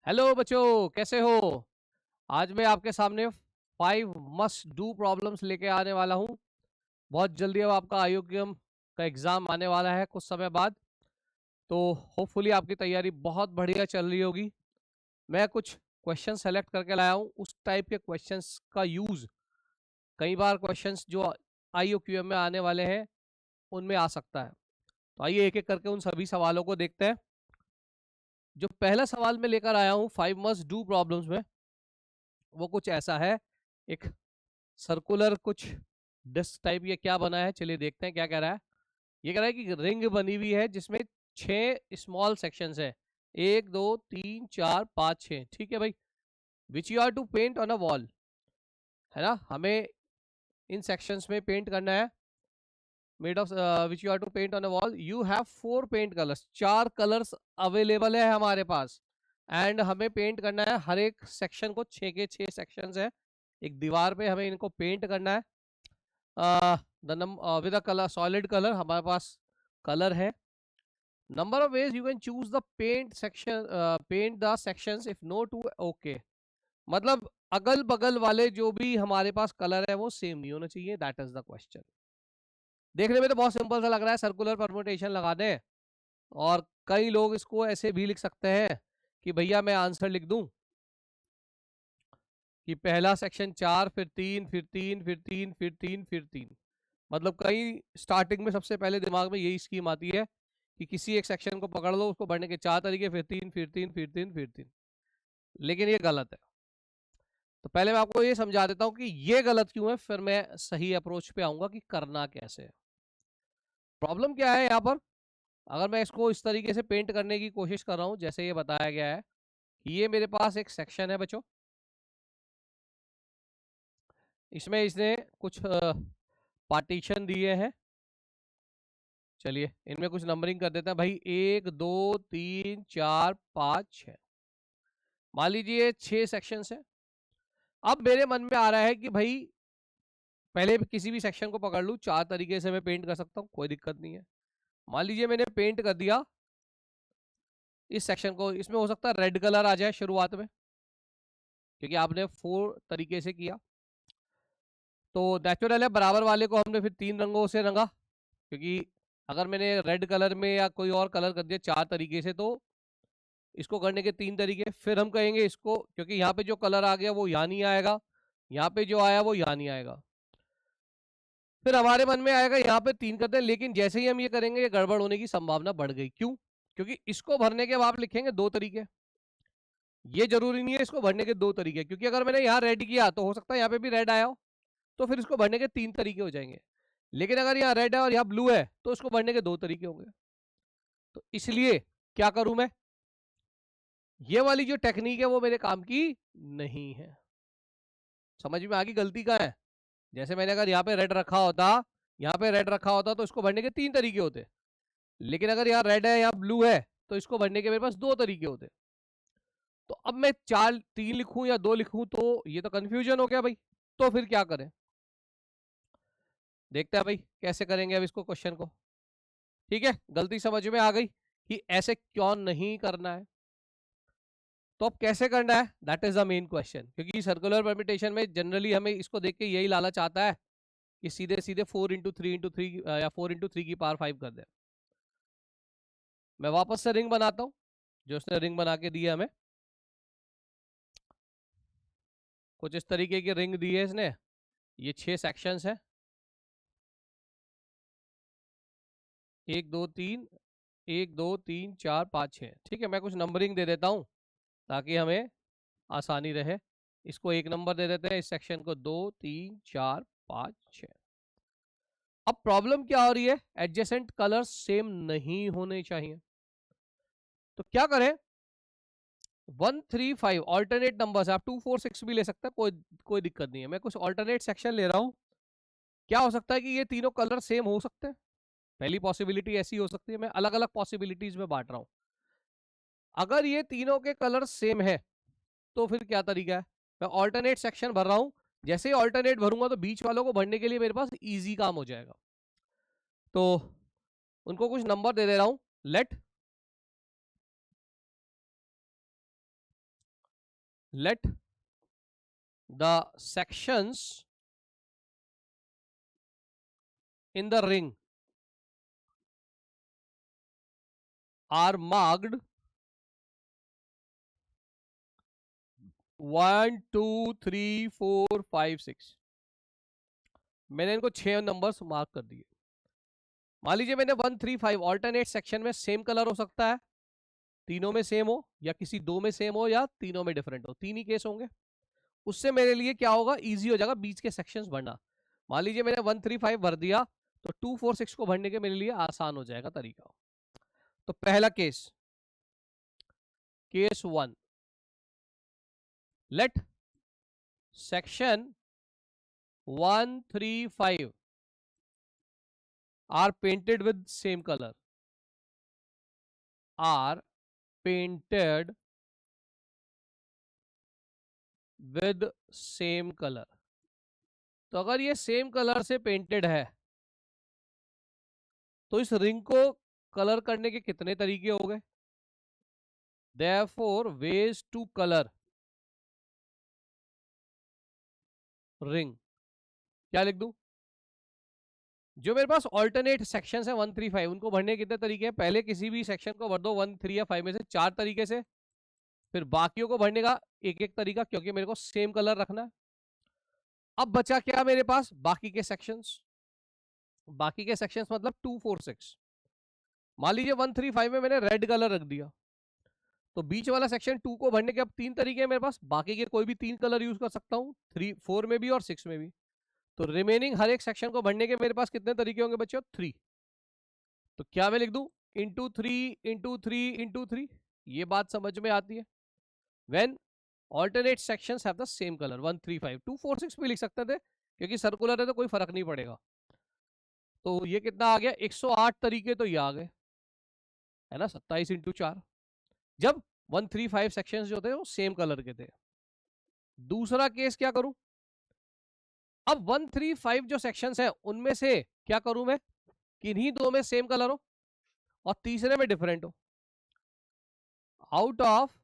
Hello बच्चों, कैसे हो। आज मैं आपके सामने 5 मस्ट डू प्रॉब्लम्स लेके आने वाला हूँ। बहुत जल्दी अब आपका आईयूक्यूएम का एग्जाम आने वाला है कुछ समय बाद। तो होपफुली आपकी तैयारी बहुत बढ़िया चल रही होगी। मैं कुछ क्वेश्चन सेलेक्ट करके लाया हूँ। उस टाइप के क्वेश्चंस का यूज कई बार क्वेश्चंस जो आईयूक्यूएम में आने वाले हैं उनमें आ सकता है। तो आइए एक एक करके उन सभी सवालों को देखते हैं। जो पहला सवाल मैं लेकर आया हूँ 5 मस्ट डू प्रॉब्लम्स में, वो कुछ ऐसा है। एक सर्कुलर कुछ डिस्क टाइप ये क्या बना है, चलिए देखते हैं क्या कह रहा है। ये कह रहा है कि रिंग बनी हुई है जिसमें 6 स्मॉल सेक्शंस है, 1 2 3 4 5 6। ठीक है भाई, which you are to paint on a wall, है ना। हमें इन सेक्शंस में पेंट करना है। Made of which you are to paint on a wall, you have 4 paint colours, 4 colours available है हमारे पास। एंड हमें पेंट करना है हर एक सेक्शन को, 6 के 6 सेक्शंस है। एक दीवार पे हमें इनको पेंट करना है with a colour, solid colour हमारे पास कलर है। Number of ways you can choose the paint section, paint the sections if no two okay. मतलब अगल बगल वाले जो भी हमारे पास कलर है वो सेम नहीं होना चाहिए, दैट इज द क्वेश्चन। देखने में तो बहुत सिंपल सा लग रहा है, सर्कुलर परमुटेशन लगा दें। और कई लोग इसको ऐसे भी लिख सकते हैं कि भैया मैं आंसर लिख दूं कि पहला सेक्शन 4, फिर 3, फिर 3, फिर 3, फिर 3, फिर 3। मतलब कई स्टार्टिंग में सबसे पहले दिमाग में यही स्कीम आती है कि किसी एक सेक्शन को पकड़ लो, उसको बढ़ने के 4 तरीके, फिर 3, फिर 3, फिर 3, फिर 3। लेकिन ये गलत है। तो पहले मैं आपको ये समझा देता हूं कि ये गलत क्यों है, फिर मैं सही अप्रोच पे आऊंगा कि करना कैसे है। प्रॉब्लम क्या है यहाँ पर। अगर मैं इसको इस तरीके से पेंट करने की कोशिश कर रहा हूं जैसे ये बताया गया है कि ये मेरे पास एक सेक्शन है बच्चों, इसमें इसने कुछ पार्टीशन दिए हैं। चलिए इनमें कुछ नंबरिंग कर देते हैं भाई, 1 2 3 4 5 6। मान लीजिए 6 सेक्शन है। अब मेरे मन में आ रहा है कि भाई पहले किसी भी सेक्शन को पकड़ लूं, 4 तरीके से मैं पेंट कर सकता हूं, कोई दिक्कत नहीं है। मान लीजिए मैंने पेंट कर दिया इस सेक्शन को, इसमें हो सकता है रेड कलर आ जाए शुरुआत में क्योंकि आपने 4 तरीके से किया। तो नेचुरल है, बराबर वाले को हमने फिर 3 रंगों से रंगा, क्योंकि अगर मैंने रेड कलर में या कोई और कलर कर दिया 4 तरीके से तो इसको करने के 3 तरीके। फिर हम कहेंगे इसको, क्योंकि यहाँ पे जो कलर आ गया वो यहाँ नहीं आएगा, यहाँ पे जो आया वो यहाँ नहीं आएगा। फिर हमारे मन में आएगा यहाँ पे 3 करते हैं, लेकिन जैसे ही हम ये करेंगे ये गड़बड़ होने की संभावना बढ़ गई। क्यों? क्योंकि इसको भरने के बाद आप लिखेंगे 2 तरीके। ये जरूरी नहीं है इसको भरने के 2 तरीके, क्योंकि अगर मैंने यहाँ रेड किया तो हो सकता है यहाँ पे भी रेड आया हो, तो फिर इसको भरने के 3 तरीके हो जाएंगे। लेकिन अगर यहाँ रेड है और यहाँ ब्लू है तो इसको भरने के 2 तरीके होंगे। तो इसलिए क्या करूं मैं, ये वाली जो टेक्निक है वो मेरे काम की नहीं है। समझ में आ गई गलती का है। जैसे मैंने अगर यहाँ पे रेड रखा होता, यहाँ पे रेड रखा होता तो इसको भरने के 3 तरीके होते। लेकिन अगर यहाँ रेड है, यहाँ ब्लू है, तो इसको भरने के मेरे पास 2 तरीके होते। तो अब मैं 3 लिखूं या 2 लिखूं तो ये तो कंफ्यूजन हो गया भाई। तो फिर क्या करें, देखते हैं भाई कैसे करेंगे अब इसको क्वेश्चन को। ठीक है, गलती समझ में आ गई कि ऐसे क्यों नहीं करना है। तो अब कैसे करना है, that is the main question. क्योंकि सर्कुलर परम्यूटेशन में जनरली हमें इसको देख के यही लालच आता है कि सीधे सीधे 4 × 3 × 3 या 4 × 3 की पावर 5 कर दे। मैं वापस से रिंग बनाता हूं जो उसने रिंग बना के दी है हमें। कुछ इस तरीके की रिंग दी है इसने। ये 6 सेक्शंस है, 1 2 3, 1 2 3 4 5 6। ठीक है, मैं कुछ नंबरिंग दे देता हूं ताकि हमें आसानी रहे। इसको 1 नंबर दे देते हैं, इस सेक्शन को 2 3 4 5 6। अब प्रॉब्लम क्या हो रही है, एडजेसेंट कलर्स सेम नहीं होने चाहिए। तो क्या करें, 1 3 5 ऑल्टरनेट नंबर्स, आप 2 4 6 भी ले सकते हैं, कोई दिक्कत नहीं है। मैं कुछ ऑल्टरनेट सेक्शन ले रहा हूं। क्या हो सकता है कि ये तीनों कलर सेम हो सकते हैं, पहली पॉसिबिलिटी ऐसी हो सकती है। मैं अलग अलग पॉसिबिलिटीज में बांट रहा हूं। अगर ये तीनों के कलर सेम है तो फिर क्या तरीका है, मैं ऑल्टरनेट सेक्शन भर रहा हूं। जैसे ही ऑल्टरनेट भरूंगा तो बीच वालों को भरने के लिए मेरे पास इजी काम हो जाएगा। तो उनको कुछ नंबर दे दे रहा हूं। Let let the sections in the ring are marked 1 2 3 4 5 6। मैंने इनको 6 नंबर्स मार्क कर दिए। मान लीजिए मैंने 1 3 5 ऑल्टरनेट सेक्शन में सेम कलर हो सकता है, तीनों में सेम हो या किसी दो में सेम हो या तीनों में डिफरेंट हो, तीन ही केस होंगे। उससे मेरे लिए क्या होगा, इजी हो जाएगा बीच के सेक्शंस भरना। मान लीजिए मैंने 1 3 5 भर दिया तो 2 4 6 को भरने के मेरे लिए आसान हो जाएगा तरीका। तो पहला case, case 1, late section 1 3 5 are painted with same color, are painted with same color। तो अगर ये सेम कलर से पेंटेड है तो इस रिंग को कलर करने के कितने तरीके हो गए? Therefore ways to color ring, क्या लिख दूं? जो मेरे पास ऑल्टरनेट सेक्शन है 1 3 5 उनको भरने के कितने तरीके हैं? पहले किसी भी सेक्शन को भर दो 1 3 या 5 में से 4 तरीके से, फिर बाकियों को भरने का एक एक तरीका, क्योंकि मेरे को सेम कलर रखना है। अब बचा क्या मेरे पास? बाकी के सेक्शंस। बाकी के सेक्शंस मतलब 2 4 6। मान लीजिए 1 3 5 में मैंने रेड कलर रख दिया तो बीच वाला सेक्शन 2 को भरने के अब 3 तरीके हैं मेरे पास, बाकी के कोई भी 3 कलर यूज कर सकता हूं, 3 4 में भी और 6 में भी। तो रिमेनिंग हर एक सेक्शन को भरने के मेरे पास कितने तरीके होंगे बच्चों? 3। तो क्या मैं लिख दूं? Into 3 into 3 into 3। ये बात समझ में आती है? When alternate sections have the same colour 1 3 5 2 4 6 भी लिख सकते थे क्योंकि सर्कुलर है तो कोई फर्क नहीं पड़ेगा। तो ये कितना आ गया? 108 तरीके तो ये आ गए, है ना, 27 इंटू 4, जब 1 3 5 सेक्शंस जो थे वो सेम कलर के थे। दूसरा केस क्या करूं? अब 1 3 5 जो सेक्शंस है उनमें से क्या करूं मैं? किन्हीं दो में सेम कलर हो और तीसरे में डिफरेंट हो। Out of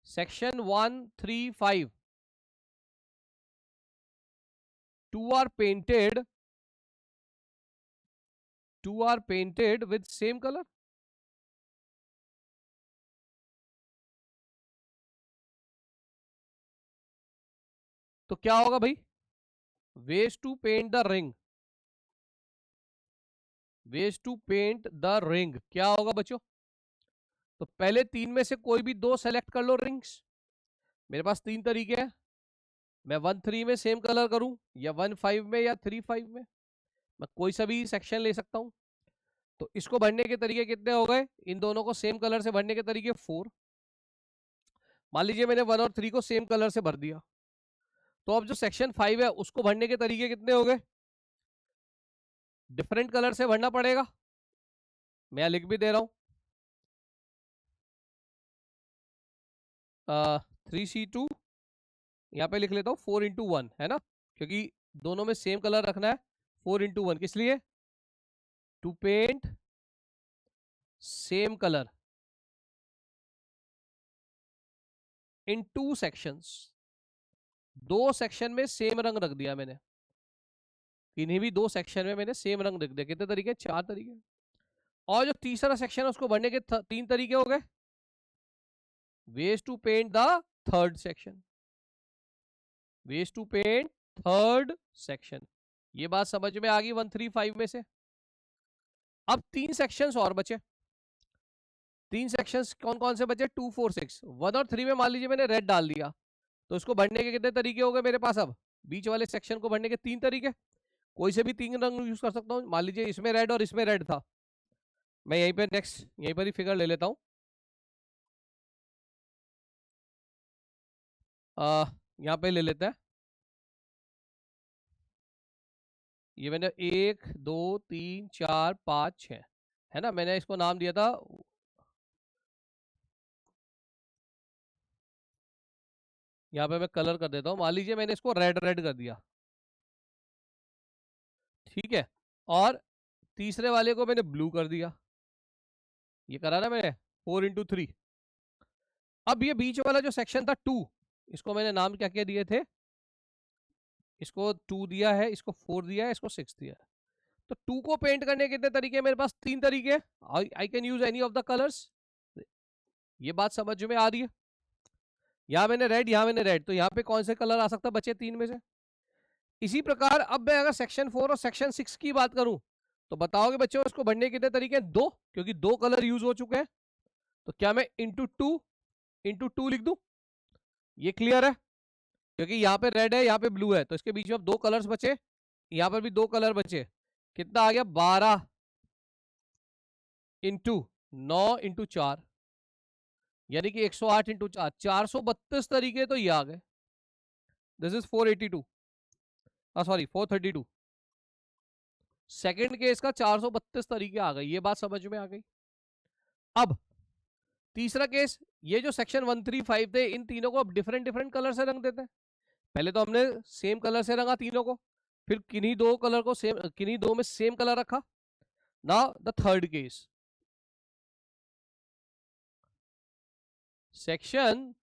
section 1 3 5 2 are painted with same color। तो क्या होगा भाई? ways to paint the ring, ways to paint the ring क्या होगा बच्चों? तो पहले तीन में से कोई भी दो सेलेक्ट कर लो रिंग्स। मेरे पास तीन तरीके हैं, मैं 1 3 में सेम कलर करूं या 1 5 में या 3 5 में, मैं कोई सा भी सेक्शन ले सकता हूं। तो इसको भरने के तरीके कितने हो गए? इन दोनों को सेम कलर से भरने के तरीके 4। मान लीजिए मैंने 1 और 3 को सेम कलर से भर दिया तो अब जो सेक्शन 5 है उसको भरने के तरीके कितने हो गए? डिफरेंट कलर से भरना पड़ेगा। मैं लिख भी दे रहा हूं 3C2, यहाँ पे लिख लेता हूँ 4 इंटू 1, है ना, क्योंकि दोनों में सेम कलर रखना है। 4 इंटू 1 किस लिए? To paint same colour in 2 sections. दो सेक्शन में सेम रंग रख दिया मैंने, इन्हीं भी दो सेक्शन में मैंने सेम रंग रख दिया। कितने तरीके? 4 तरीके। और जो तीसरा सेक्शन है उसको भरने के 3 तरीके हो गए। Ways to paint the third section, ways to paint third section. ये बात समझ में आ गई 1 3 5 में से। अब 3 सेक्शंस और बचे। 3 सेक्शंस कौन कौन से बचे? 2 4 6। 1 और 3 में मान लीजिए मैंने रेड डाल दिया तो इसको भरने के कितने तरीके हो गए मेरे पास? अब बीच वाले सेक्शन को भरने के 3 तरीके। कोई से भी 3 रंग यूज कर सकता हूं। मान लीजिए इसमें रेड और इसमें रेड था, मैं यहीं पे नेक्स्ट यहीं पर ही फिगर ले लेता हूं। यहाँ पे ले लेते हैं। ये मैंने 1 2 3 4 5 6, है ना, मैंने इसको नाम दिया था, यहाँ पे मैं कलर कर देता हूँ। मान लीजिए मैंने इसको रेड रेड कर दिया, ठीक है, और तीसरे वाले को मैंने ब्लू कर दिया। ये करा ना मैंने 4 इंटू 3। अब ये बीच वाला जो सेक्शन था 2, इसको मैंने नाम क्या क्या दिए थे, इसको 2 दिया है, इसको 4 दिया है, इसको 6 दिया है। तो 2 को पेंट करने के कितने तरीके हैं मेरे पास? 3 तरीके हैं। I can use any of the colours. ये बात समझ में आ रही है? यहां मैंने रेड, यहां मैंने रेड, तो यहां पे कौन से कलर आ सकता है बचे 3 में से? इसी प्रकार अब मैं अगर सेक्शन 4 और सेक्शन 6 की बात करूं तो बताओगे बच्चों उसको भरने के कितने तरीके हैं? 2, क्योंकि 2 कलर यूज हो चुके हैं। तो क्या मैं इंटू टू लिख दूं? ये क्लियर है? क्योंकि यहाँ पे रेड है, यहाँ पे ब्लू है, तो इसके बीच में अब 2 कलर्स बचे, यहाँ पर भी 2 कलर बचे। कितना आ गया? 12 इंटू 9 इंटू 4, यानी कि 108 इंटू 4, 432 तरीके तो ये आ गए। This is 482, sorry 432। Second case का 432 तरीके आ गए। ये बात समझ में आ गई? अब तीसरा केस, ये जो सेक्शन 135 थे, इन तीनों को अब डिफरेंट डिफरेंट कलर से रंग देते हैं। पहले तो हमने सेम कलर से रंगा तीनों को, फिर किन्हीं 2 कलर को सेम, किन्हीं 2 में सेम कलर रखा। Now the third case, section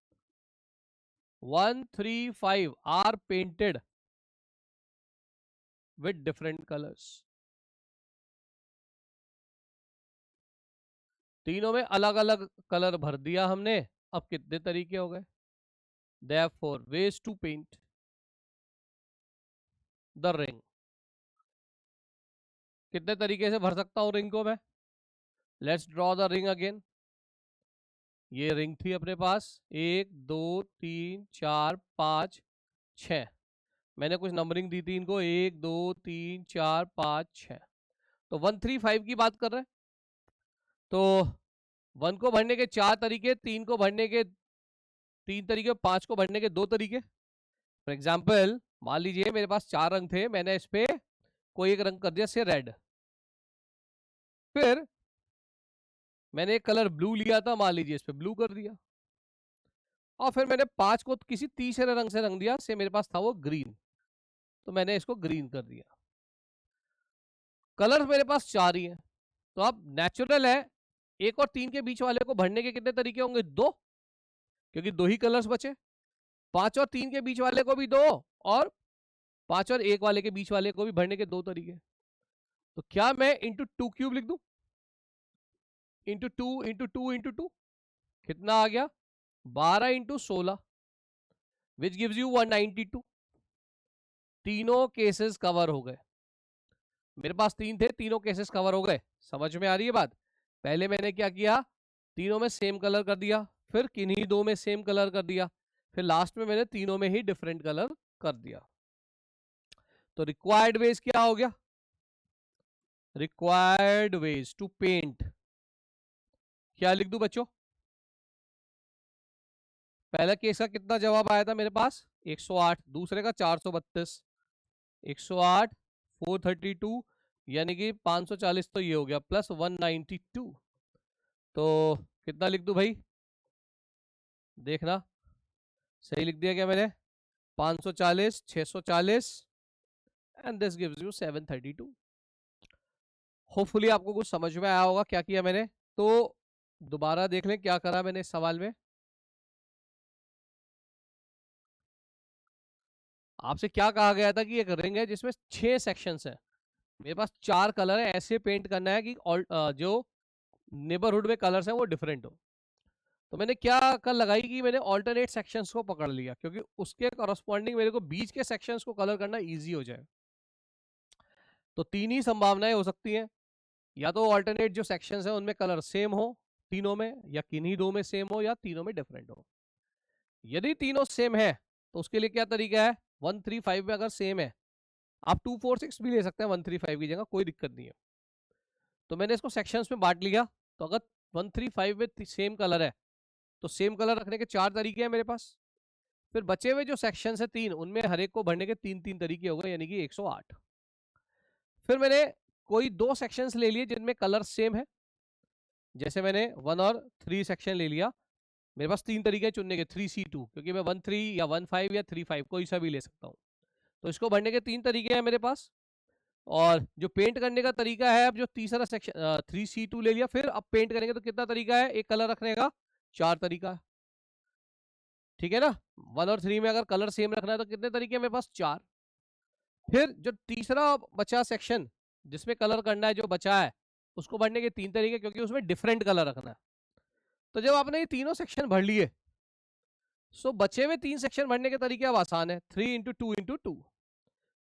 135 are painted with different colours. तीनों में अलग अलग कलर भर दिया हमने। अब कितने तरीके हो गए? Therefore, ways to paint the ring. कितने तरीके से भर सकता हूं रिंग को मैं? Let's draw the ring again. ये रिंग थी अपने पास, 1 2 3 4 5 6। मैंने कुछ नंबरिंग दी थी इनको, 1 2 3 4 5 6। तो 135 की बात कर रहे हैं, तो 1 को भरने के 4 तरीके, 3 को भरने के 3 तरीके, 5 को भरने के 2 तरीके। फॉर एग्जाम्पल मान लीजिए मेरे पास 4 रंग थे, मैंने इस पे कोई एक रंग कर दिया से रेड, फिर मैंने एक कलर ब्लू लिया था, मान लीजिए इस पे ब्लू कर दिया, और फिर मैंने 5 को किसी तीसरे रंग से रंग दिया, से मेरे पास था वो ग्रीन, तो मैंने इसको ग्रीन कर दिया। कलर्स मेरे पास 4 ही हैं, तो अब नेचुरल है 1 और 3 के बीच वाले को भरने के कितने तरीके होंगे? 2, क्योंकि 2 ही कलर्स बचे। 5 और 3 के बीच वाले को भी 2, और 5 और 1 वाले के बीच वाले को भी भरने के 2 तरीके। तो क्या मैं इंटू 2 क्यूब लिख दूं? इंटू 2 इंटू 2 इंटू 2 कितना आ गया? 12 इंटू 16, विच गिव्स यू 192। तीनों केसेस कवर हो गए। मेरे पास 3 थे, तीनों केसेस कवर हो गए। समझ में आ रही है बात? पहले मैंने क्या किया, तीनों में सेम कलर कर दिया, फिर किन्हीं 2 में सेम कलर कर दिया, फिर लास्ट में मैंने तीनों में ही डिफरेंट कलर कर दिया। तो रिक्वायर्ड वेज क्या हो गया? रिक्वायर्ड वेज टू पेंट, क्या लिख दूं बच्चों? पहला केस का कितना जवाब आया था मेरे पास? 108, दूसरे का 432, 108 432, यानी कि 540, तो ये हो गया प्लस 192। तो कितना लिख दूं भाई? देखना सही लिख दिया क्या मैंने? 540, 640, and this gives you 732। Hopefully आपको कुछ समझ में आया होगा क्या किया मैंने। तो दोबारा देख लें क्या करा मैंने इस सवाल में। आपसे क्या कहा गया था कि एक रिंग है जिसमें 6 सेक्शंस हैं, मेरे पास 4 कलर है, ऐसे पेंट करना है कि जो नेबरहुड में कलर्स हैं वो डिफरेंट हो। तो मैंने क्या कर लगाई कि मैंने ऑल्टरनेट सेक्शंस को पकड़ लिया, क्योंकि उसके करस्पॉन्डिंग मेरे को बीच के सेक्शंस को कलर करना इजी हो जाए। तो 3 ही संभावनाएं हो सकती हैं, या तो ऑल्टरनेट जो सेक्शंस हैं उनमें कलर सेम हो तीनों में, या किन्हीं 2 में सेम हो, या तीनों में डिफरेंट हो। यदि तीनों सेम है तो उसके लिए क्या तरीका है? 135 में अगर सेम है, आप 246 भी ले सकते हैं 135 की जगह, कोई दिक्कत नहीं है। तो मैंने इसको सेक्शंस में बांट लिया। तो अगर 135 में सेम कलर है तो सेम कलर रखने के 4 तरीके हैं मेरे पास। फिर बचे हुए जो सेक्शंस है 3, उनमें हर एक को भरने के 3-3 तरीके हो गए, यानी कि 108। फिर मैंने कोई 2 सेक्शंस ले लिए जिनमें कलर सेम है, जैसे मैंने 1 और 3 सेक्शन ले लिया। मेरे पास 3 तरीके चुनने के, 3C2, क्योंकि मैं 13 या 15 या 35 कोई सा भी ले सकता हूँ। तो इसको भरने के 3 तरीके हैं मेरे पास। और जो पेंट करने का तरीका है, अब जो तीसरा सेक्शन 3C2 ले लिया, फिर अब पेंट करेंगे तो कितना तरीका है एक कलर रखने का? 4 तरीका है। ठीक है ना। 1 और 3 में अगर कलर सेम रखना है तो कितने तरीके हैं मेरे पास? 4। फिर जो तीसरा बचा सेक्शन जिसमें कलर करना है, जो बचा है, उसको भरने के 3 तरीके, क्योंकि उसमें डिफरेंट कलर रखना है। तो जब आपने ये तीनों सेक्शन भर लिए, सो बचे हुए 3 सेक्शन भरने के तरीके अब आसान है। 3 into 2 into 2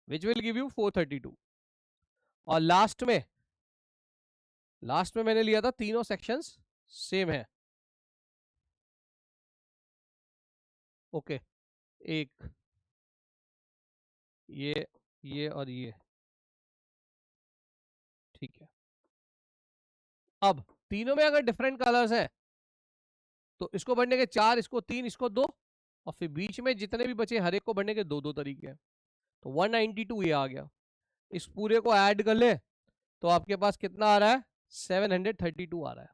which will give you 432। और लास्ट में मैंने लिया था तीनों सेक्शंस सेम है। ओके, एक ये और ये, ठीक है। अब तीनों में अगर डिफरेंट कलर्स है तो इसको भरने के 4, इसको 3, इसको 2, और फिर बीच में जितने भी बचे हर एक को भरने के 2-2 तरीके हैं। तो 192 ये आ गया। इस पूरे को ऐड कर ले तो आपके पास कितना आ रहा है? 732 आ रहा है।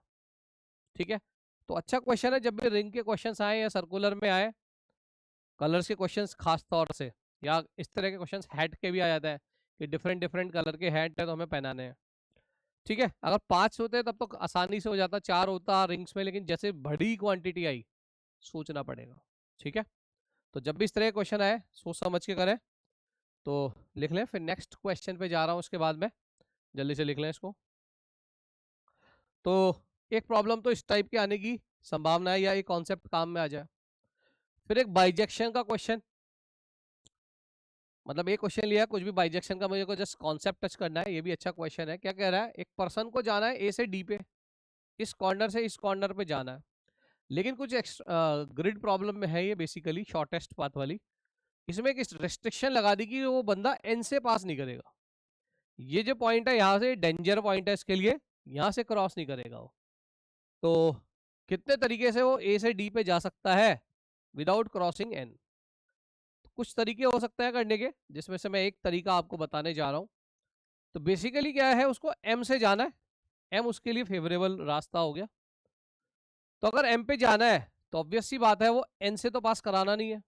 ठीक है। तो अच्छा क्वेश्चन है, जब भी रिंग के क्वेश्चंस आए या सर्कुलर में आए, कलर्स के क्वेश्चंस खास तौर से, या इस तरह के क्वेश्चंस हेड के भी आ जाता है कि डिफरेंट डिफरेंट कलर के हेड है तो हमें पहनाने हैं। ठीक है। अगर 5 होते हैं तब तो आसानी से हो जाता, 4 होता रिंग्स में, लेकिन जैसे बड़ी क्वांटिटी आई सोचना पड़ेगा। ठीक है। तो जब भी इस तरह के क्वेश्चन आए सोच समझ के करें। तो लिख लें, फिर नेक्स्ट क्वेश्चन पे जा रहा हूँ उसके बाद में, जल्दी से लिख लें इसको। तो एक प्रॉब्लम तो इस टाइप के आने की संभावना है, या एक कॉन्सेप्ट काम में आ जाए। फिर एक बाइजेक्शन का क्वेश्चन, मतलब एक क्वेश्चन लिया कुछ भी बाइजेक्शन का, मुझे को जस्ट कॉन्सेप्ट टच करना है। ये भी अच्छा क्वेश्चन है। क्या कह रहा है? एक पर्सन को जाना है ए से डी पे, इस कॉर्नर से इस कॉर्नर पे जाना है, लेकिन कुछ ग्रिड प्रॉब्लम में है ये, बेसिकली शॉर्टेस्ट पाथ वाली। इसमें एक रेस्ट्रिक्शन लगा दी कि वो बंदा एन से पास नहीं करेगा। ये जो पॉइंट है यहाँ से डेंजर पॉइंट है इसके लिए, यहाँ से क्रॉस नहीं करेगा वो। तो कितने तरीके से वो ए से डी पे जा सकता है विदाउट क्रॉसिंग एन? कुछ तरीके हो सकते हैं करने के, जिसमें से मैं एक तरीका आपको बताने जा रहा हूँ। तो बेसिकली क्या है, उसको एम से जाना है, एम उसके लिए फेवरेबल रास्ता हो गया। तो अगर एम पे जाना है तो ऑब्वियस सी बात है वो एन से तो पास कराना नहीं है।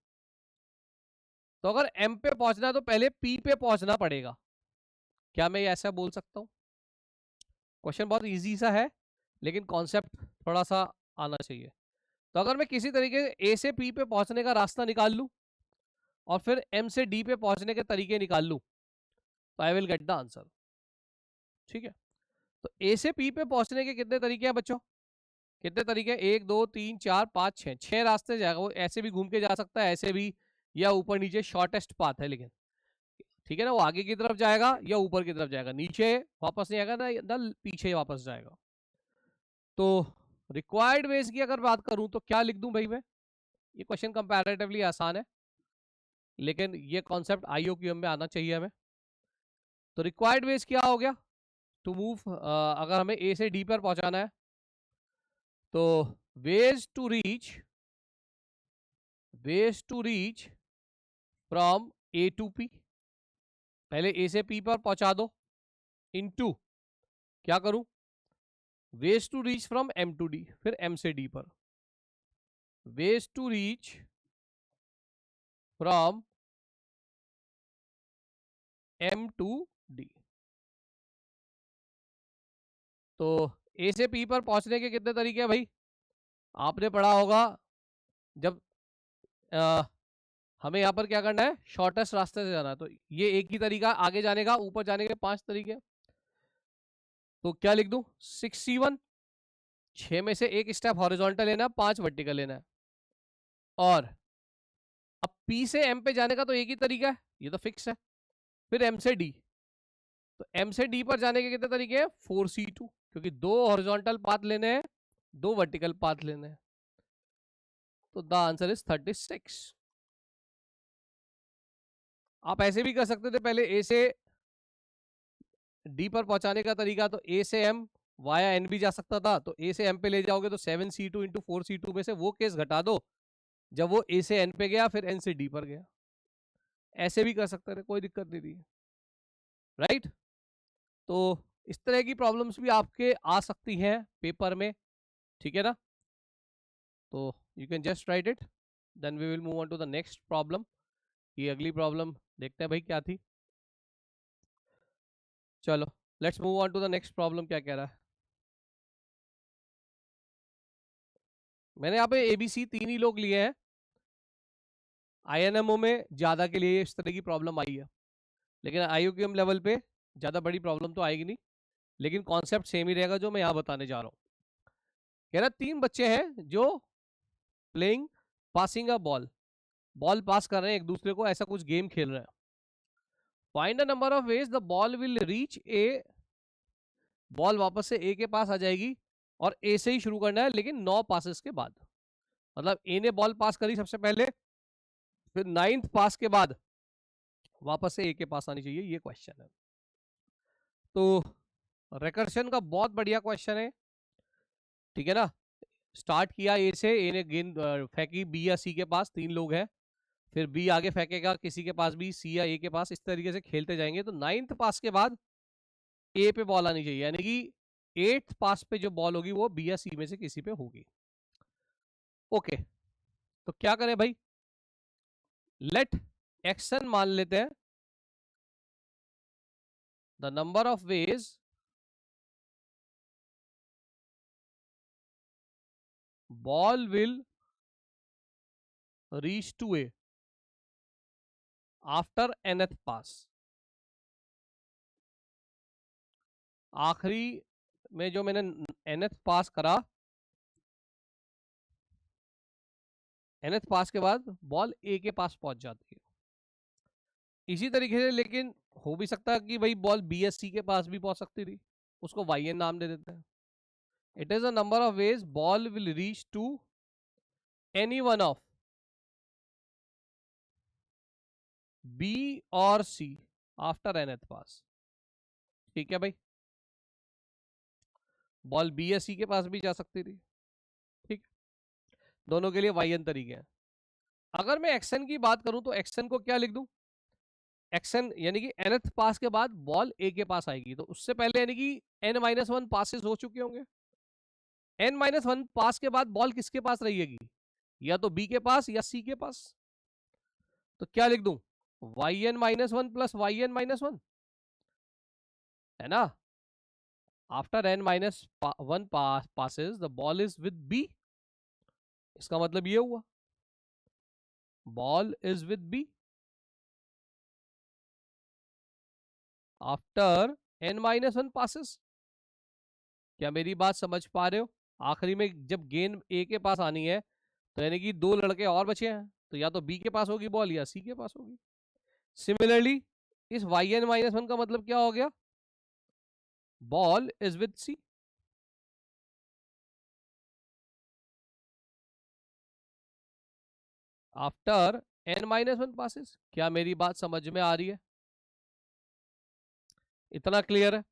तो अगर एम पे पहुंचना है तो पहले पी पे पहुंचना पड़ेगा। क्या मैं ये ऐसा बोल सकता हूँ? क्वेश्चन बहुत इजी सा है, लेकिन कॉन्सेप्ट थोड़ा सा आना चाहिए। तो अगर मैं किसी तरीके से ए से पी पे पहुंचने का रास्ता निकाल लूं और फिर एम से डी पे पहुंचने के तरीके निकाल लूं, तो I will get the answer. ठीक है। तो ए से पी पे पहुंचने के कितने तरीके हैं बच्चों? कितने तरीके? 1 2 3 4 5 6, 6 रास्ते जाएगा वो। ऐसे भी घूम के जा सकता है, ऐसे भी, या ऊपर नीचे, शॉर्टेस्ट पाथ है लेकिन। ठीक है ना। वो आगे की तरफ जाएगा या ऊपर की तरफ जाएगा, नीचे वापस नहीं आएगा ना पीछे वापस जाएगा। तो रिक्वायर्ड वेज की अगर बात करूं तो क्या लिख दूं भाई मैं? ये क्वेश्चन कंपैरेटिवली आसान है, लेकिन ये कॉन्सेप्ट आईओक्यूएम में आना चाहिए हमें। तो रिक्वायर्ड वेज क्या हो गया टू मूव, अगर हमें ए से डी पर पहुंचाना है, तो ways to reach from A to P, पहले ए से पी पर पहुंचा दो, इनटू क्या करूं? Ways to reach from M to D, फिर एम से डी पर, ways to reach from M to D. तो ए से पी पर पहुंचने के कितने तरीके हैं भाई? आपने पढ़ा होगा जब हमें यहाँ पर क्या करना है, शॉर्टेस्ट रास्ते से जाना है। तो ये एक ही तरीका आगे जाने का, ऊपर जाने के 5 तरीके। तो क्या लिख दूं? 6C1, 6 में से एक स्टेप हॉरिजॉन्टल लेना है, 5 वर्टिकल लेना है। और अब पी से एम पे जाने का तो एक ही तरीका है, ये तो फिक्स है। फिर एम से डी, तो एम से डी पर जाने के कितने तरीके हैं? 4C2, क्योंकि 2 हॉरिजॉन्टल पाथ लेने हैं, 2 वर्टिकल पाथ लेने हैं। तो द आंसर इज 36। आप ऐसे भी कर सकते थे, पहले ए से डी पर पहुंचाने का तरीका, तो ए से एम वाया एन भी जा सकता था। तो ए से एम पे ले जाओगे तो 7C2 इंटू 4C2 में से वो केस घटा दो जब वो ए से एन पे गया, फिर एन से डी पर गया। ऐसे भी कर सकते थे, कोई दिक्कत नहीं थी। राइट। तो इस तरह की प्रॉब्लम्स भी आपके आ सकती हैं पेपर में। ठीक है ना। तो you can just write it, then we will move on to the next problem. ये अगली प्रॉब्लम देखते हैं भाई क्या थी। चलो let's move on to the next problem. क्या कह रहा है? मैंने यहाँ पे एबीसी 3 ही लोग लिए हैं, INMO में ज्यादा के लिए इस तरह की प्रॉब्लम आई है, लेकिन IUQM लेवल पे ज्यादा बड़ी प्रॉब्लम तो आएगी नहीं, लेकिन कॉन्सेप्ट सेम ही रहेगा जो मैं यहाँ बताने जा रहा हूँ। कह रहा 3 बच्चे हैं जो playing passing a ball, ball pass कर रहे हैं एक दूसरे को, ऐसा कुछ गेम खेल रहे हैं। Find the number of veg the ball will reach a, ball वापस से ए के पास आ जाएगी, और ए से ही शुरू करना है लेकिन 9 पासेस के बाद। मतलब ए ने बॉल पास करी सबसे पहले, फिर 9th पास के बाद वापस से ए के पास आनी चाहिए, ये क्वेश्चन है। तो रिकर्शन का बहुत बढ़िया क्वेश्चन है, ठीक है ना। स्टार्ट किया ए से, ए ने गेंद फेंकी बी या सी के पास, 3 लोग हैं, फिर बी आगे फेंकेगा किसी के पास भी, सी या ए के पास, इस तरीके से खेलते जाएंगे। तो 9th पास के बाद ए पे बॉल आनी चाहिए, यानी कि 8th पास पे जो बॉल होगी वो बी या सी में से किसी पे होगी। ओके, तो क्या करें भाई, लेट एक्शन मान लेते हैं the number of ways ball will reach to A after nth pass. आखिरी में जो मैंने nth पास करा, nth पास के बाद बॉल ए के पास पहुंच जाती है। इसी तरीके से लेकिन हो भी सकता है कि भाई बॉल बी एस सी के पास भी पहुंच सकती थी, उसको वाई एन नाम दे देते हैं। It is a number of ways ball will reach to any one of B और सी आफ्टर nth पास। ठीक है भाई, बॉल बी या सी के पास भी जा सकती थी, ठीक, दोनों के लिए वाई एन तरीके हैं। अगर मैं एक्शन की बात करूं तो एक्शन को क्या लिख दूं, एक्शन यानी कि nth पास के बाद बॉल ए के पास आएगी, तो उससे पहले यानी कि n-1 पासेस हो चुके होंगे। n-1 पास के बाद बॉल किसके पास रहेगी, या तो बी के पास या सी के पास। तो क्या लिख दूं, yn-1 प्लस yn-1, है ना। After n-1 passes the ball is with B, इसका मतलब ये हुआ ball is with B after n-1 passes। क्या मेरी बात समझ पा रहे हो। आखिरी में जब गेंद ए के पास आनी है तो यानी कि 2 लड़के और बचे हैं, तो या तो बी के पास होगी बॉल या सी के पास होगी। सिमिलरली इस yn-1 का मतलब क्या हो गया, ball is with C. After n-1 passes. क्या मेरी बात समझ में आ रही है, इतना क्लियर है।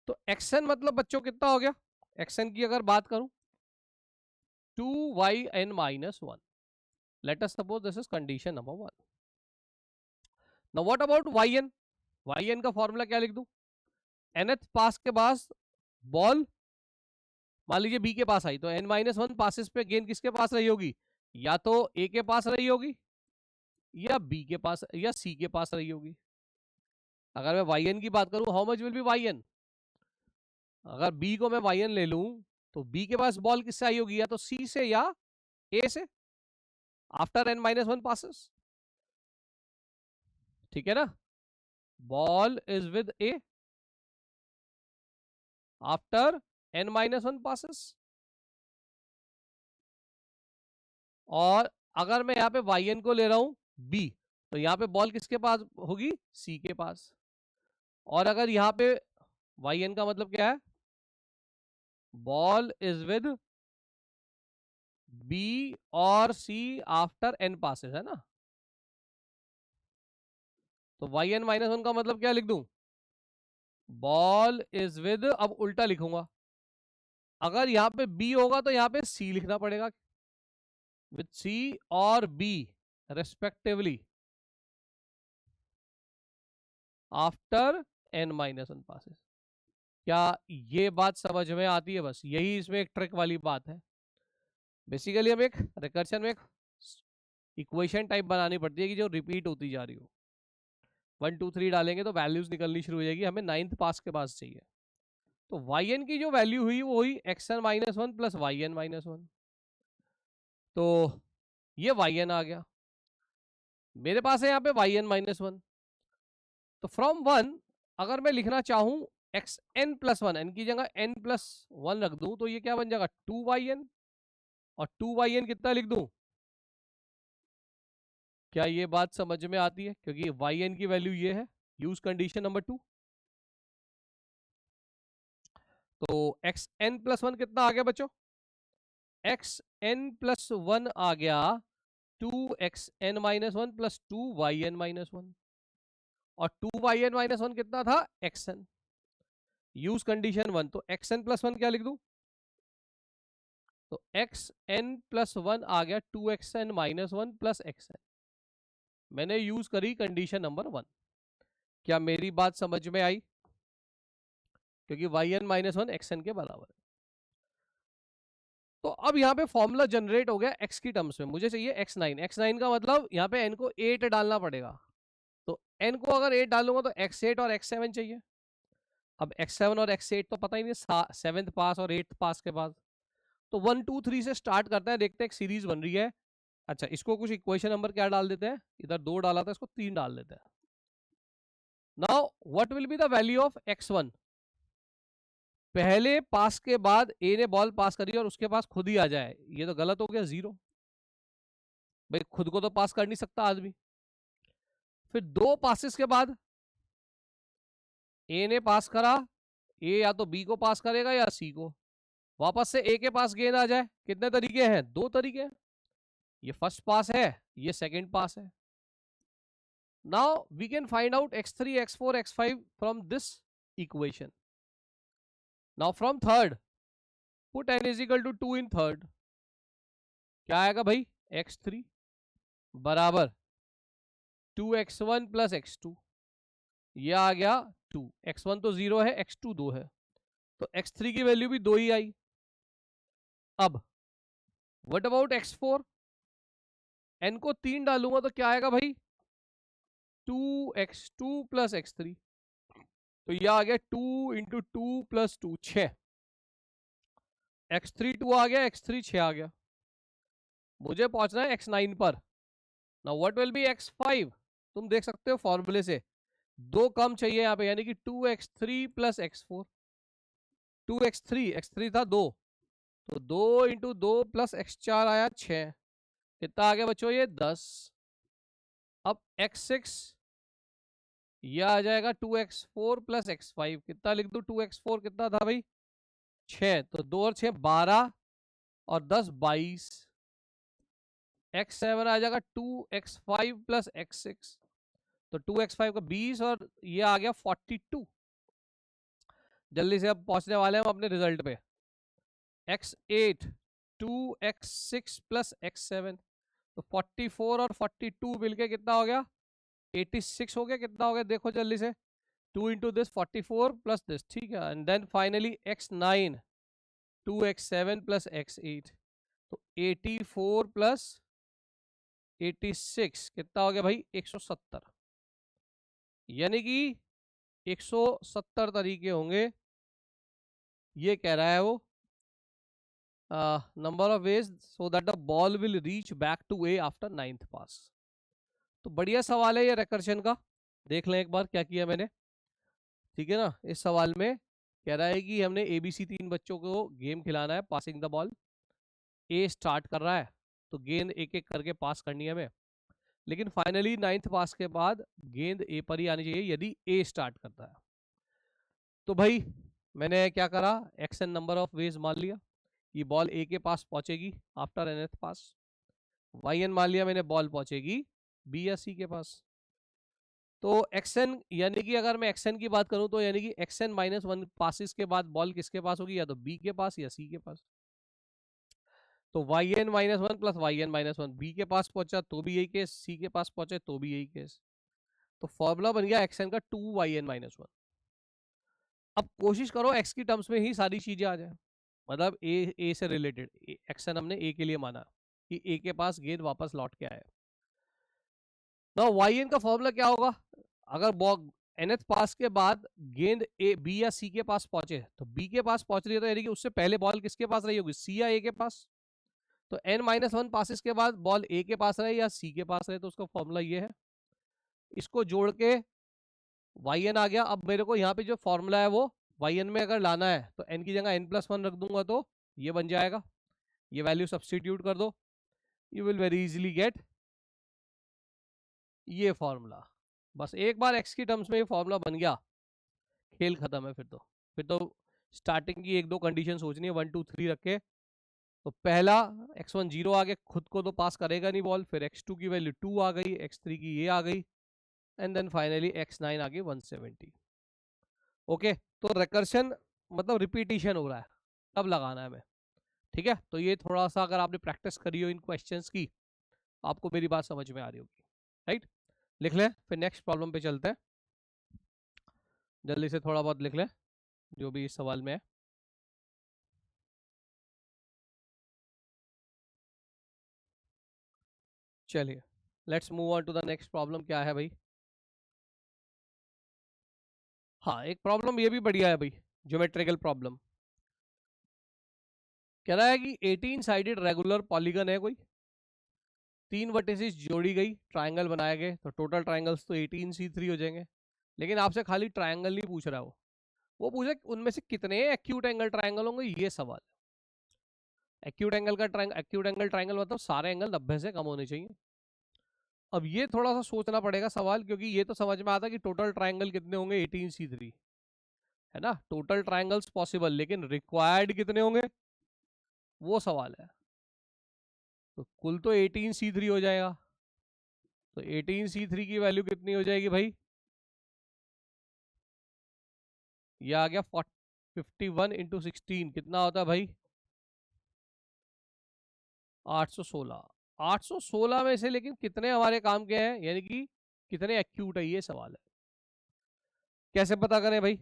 तो एक्शन मतलब बच्चों कितना हो गया, एक्शन की अगर बात करूं 2yn-1, let us suppose this is condition number 1. now what about yn, yn का फॉर्मूला क्या लिख दूं, nth पास के बाद बॉल मान लीजिए बी के पास आई, तो n-1 पासेस पे गेंद किसके पास रही होगी, या तो ए के पास रही होगी या बी के पास या सी के पास रही होगी। अगर मैं वाई एन की बात करूं, how much will be Y N, अगर बी को मैं वाई एन ले लूं तो बी के पास बॉल किससे आई होगी, या तो सी से या ए से, आफ्टर n-1 पासेस। ठीक है ना, ball is with A after n-1 passes. और अगर मैं यहाँ पे वाई एन को ले रहा हूं बी, तो यहाँ पे बॉल किसके पास होगी, सी के पास। और अगर यहाँ पे वाई एन का मतलब क्या है, बॉल इज विद बी और सी आफ्टर n पासेस, है ना। तो yn-1 का मतलब क्या लिख दूं, बॉल इज विद, अब उल्टा लिखूंगा, अगर यहां पे बी होगा तो यहां पे सी लिखना पड़ेगा, विद सी और B respectively after n-1 passes. क्या ये बात समझ में आती है, बस यही इसमें एक ट्रिक वाली बात है। बेसिकली हमें एक रिकर्शन में एक इक्वेशन टाइप बनानी पड़ती है कि जो रिपीट होती जा रही हो, 1 2 3 डालेंगे तो वैल्यूज निकलनी शुरू हो जाएगी, हमें 9th पास के पास चाहिए। तो yn की जो वैल्यू हुई वो हुई xn-1 प्लस yn-1, तो ये yn आ गया। मेरे पास है यहाँ पे वाई एन माइनस वन। तो फ्रॉम वन अगर मैं लिखना चाहूं X N plus one, N की जगह एन प्लस वन रख दूं तो ये क्या बन जाएगा, टू वाई एन। और टू वाई एन कितना लिख दूं? क्या ये बात समझ में आती है? क्योंकि वाई एन की वैल्यू ये है। Use condition number two. तो एक्स एन प्लस वन कितना आ गया बच्चों? एक्स एन प्लस वन आ गया two x n minus one plus two y N minus one. और two y N minus one कितना था? X n. Use condition one. तो एक्स एन प्लस वन क्या लिख दूं? तो एक्स एन प्लस वन आ गया two x n minus one plus x N. मैंने यूज करी कंडीशन नंबर वन। क्या मेरी बात समझ में आई? क्योंकि Y N minus one X N के बराबर है। तो अब यहाँ पे फॉर्मूला जनरेट हो गया एक्स की टर्म्स में। मुझे चाहिए एक्स नाइन। एक्स नाइन का मतलब यहाँ पे एन को 8 डालना पड़ेगा। तो एन को अगर 8 डालूंगा तो एक्स एट और एक्स सेवन चाहिए। अब एक्स सेवन और एक्स एट तो पता ही नहीं, सेवेंथ पास और एट्थ पास के बाद। तो 1 2 3 से स्टार्ट करते हैं, देखते हैं एक सीरीज बन रही है। अच्छा, इसको कुछ इक्वेशन नंबर क्या डाल देते हैं, इधर 2 डाला था, इसको 3 डाल देते हैं। Now what will be the value of x one? पहले पास के बाद ए ने बॉल पास करी और उसके पास खुद ही आ जाए, ये तो गलत हो गया, 0। भाई खुद को तो पास कर नहीं सकता आदमी। फिर 2 पासिस के बाद ए ने पास करा, ए या तो बी को पास करेगा या सी को। वापस से ए के पास गेंद आ जाए। कितने तरीके हैं? 2 तरीके हैं। ये फर्स्ट पास है, ये सेकंड पास है। Now we can find out x3 x4 x5 from this equation. Now from third put n is equal to 2 in third. क्या आएगा भाई? x3 बराबर 2x1 प्लस x2। ये आ गया 2। x1 तो 0 है, x2 2 है, तो x3 की वैल्यू भी 2 ही आई। अब व्हाट अबाउट x4? n को 3 डालूंगा तो क्या आएगा भाई? 2x2 plus x3। तो ये आ गया 2 इंटू 2 प्लस 2, 6। x3 2 आ गया, x3 6 आ गया। मुझे पहुंचना है x9 पर। Now what will be x5? तुम देख सकते हो फॉर्मूले से 2 कम चाहिए यहाँ पे, यानी कि 2x3 प्लस x4। 2x3 था 2, तो 2 इंटू 2 प्लस x4 आया 6। कितना आ गया बच्चों? ये 10। अब x6 ये आ जाएगा 2x4 प्लस x5। कितना लिख दूं? 2x4 कितना था भाई? 6। तो 2 और 6 12 और 10 22। x7 आ जाएगा 2x5 प्लस x6। तो 2x5 का 20 और ये आ गया 42। जल्दी से अब पहुंचने वाले हैं हम अपने रिजल्ट पे। x8 2x6 प्लस x7, तो 44 और 42 मिलके कितना हो गया? 86 हो गया। कितना हो गया देखो जल्दी से, 2 इंटू दिस 44 प्लस दिस, ठीक है। And then finally x9 2x7 plus x8, तो 84 प्लस 86 कितना हो गया भाई? 170। यानी कि 170 तरीके होंगे, ये कह रहा है वो। Number of ways so that the ball will reach back to A after 9th pass. तो बढ़िया सवाल है ये रिकर्शन का। देख लें एक बार क्या किया मैंने, ठीक है ना। इस सवाल में कह रहा है कि हमने ABC 3 बच्चों को गेम खिलाना है, passing the ball. A start कर रहा है, तो गेंद एक एक करके पास करनी है हमें। लेकिन फाइनली 9th पास के बाद गेंद ए पर ही आनी चाहिए यदि ए स्टार्ट करता है। तो भाई मैंने क्या करा, एक्सन नंबर ऑफ वेज मान लिया कि बॉल ए के पास पहुंचेगी आफ्टर nth पास। वाई एन मान लिया मैंने, बॉल पहुंचेगी बी या सी के पास। तो एक्सन यानी कि अगर मैं एक्सन की बात करूं तो यानी कि एक्सन माइनस वन पासिस के बाद बॉल किसके पास होगी? या तो बी के पास या सी के पास। तो Y N minus one plus Y N minus one, B के पास पहुंचा तो भी यही केस, सी के पास पहुंचे तो भी यही केस। तो फॉर्मूला बन गया एक्सन का 2y(n-1)। अब कोशिश करो एक्स की टर्म्स में ही सारी चीजें आ जाए, मतलब ए से रिलेटेड। एक्सन हमने ए के लिए माना कि ए के पास गेंद वापस लौट के आए। ना वाई एन का फॉर्मूला क्या होगा? अगर बॉल nth पास के बाद गेंद ए बी या सी के पास पहुंचे, तो बी के पास पहुंच रही है तो यानी कि उससे पहले बॉल किसके पास रही होगी? सी या ए के पास। तो n-1 पासिस के बाद बॉल ए के पास रहे या सी के पास रहे, तो उसका फॉर्मूला ये है। इसको जोड़ के yn आ गया। अब मेरे को यहाँ पे जो फॉर्मूला है वो yn में अगर लाना है तो n की जगह n+1 रख दूंगा तो ये बन जाएगा। ये वैल्यू सब्स्टिट्यूट कर दो, you will very easily get ये फॉर्मूला। बस एक बार x की टर्म्स में ये फॉर्मूला बन गया, खेल खत्म है। फिर तो स्टार्टिंग की एक दो कंडीशन सोचनी है, 1 2 3 रख के। तो पहला x1 0 आ गया, खुद को तो पास करेगा नहीं बॉल। फिर x2 की वैल्यू 2 आ गई, x3 की ये आ गई, एंड देन फाइनली x9 आ गई 170। ओके, तो रिकर्शन मतलब रिपीटिशन हो रहा है, तब लगाना है हमें। ठीक है, तो ये थोड़ा सा अगर आपने प्रैक्टिस करी हो इन क्वेश्चंस की, आपको मेरी बात समझ में आ रही होगी। राइट, लिख लें, फिर नेक्स्ट प्रॉब्लम पे चलते हैं। जल्दी से थोड़ा बहुत लिख लें जो भी इस सवाल में है। चलिए, let's move on to the next problem. क्या है भाई? हाँ, एक प्रॉब्लम ये भी बढ़िया है भाई, ज्योमेट्रिकल प्रॉब्लम। कह रहा है कि 18 साइडेड रेगुलर पॉलीगन है कोई, 3 वर्टिसेस जोड़ी गई, ट्रायंगल बनाए गए, तो टोटल ट्रायंगल्स तो 18C3 हो जाएंगे। लेकिन आपसे खाली ट्रायंगल नहीं पूछ रहा वो पूछ रहा है उनमें से कितने एक्यूट एंगल ट्रायंगल होंगे, ये सवाल। एक्यूट एंगल ट्रायंगल मतलब सारे एंगल 90 से कम होने चाहिए। अब ये थोड़ा सा सोचना पड़ेगा सवाल, क्योंकि ये तो समझ में आता कि टोटल ट्रायंगल कितने होंगे, 18C3 है ना, टोटल ट्रायंगल्स पॉसिबल, लेकिन रिक्वायर्ड कितने होंगे वो सवाल है। तो कुल तो 18C3 हो जाएगा, तो 18C3 की वैल्यू कितनी हो जाएगी भाई? ये आ गया 51 × 16, कितना होता है भाई? 816। 816 में से लेकिन कितने हमारे काम के हैं, यानी कि कितने एक्यूट है, ये सवाल है। कैसे पता करें भाई?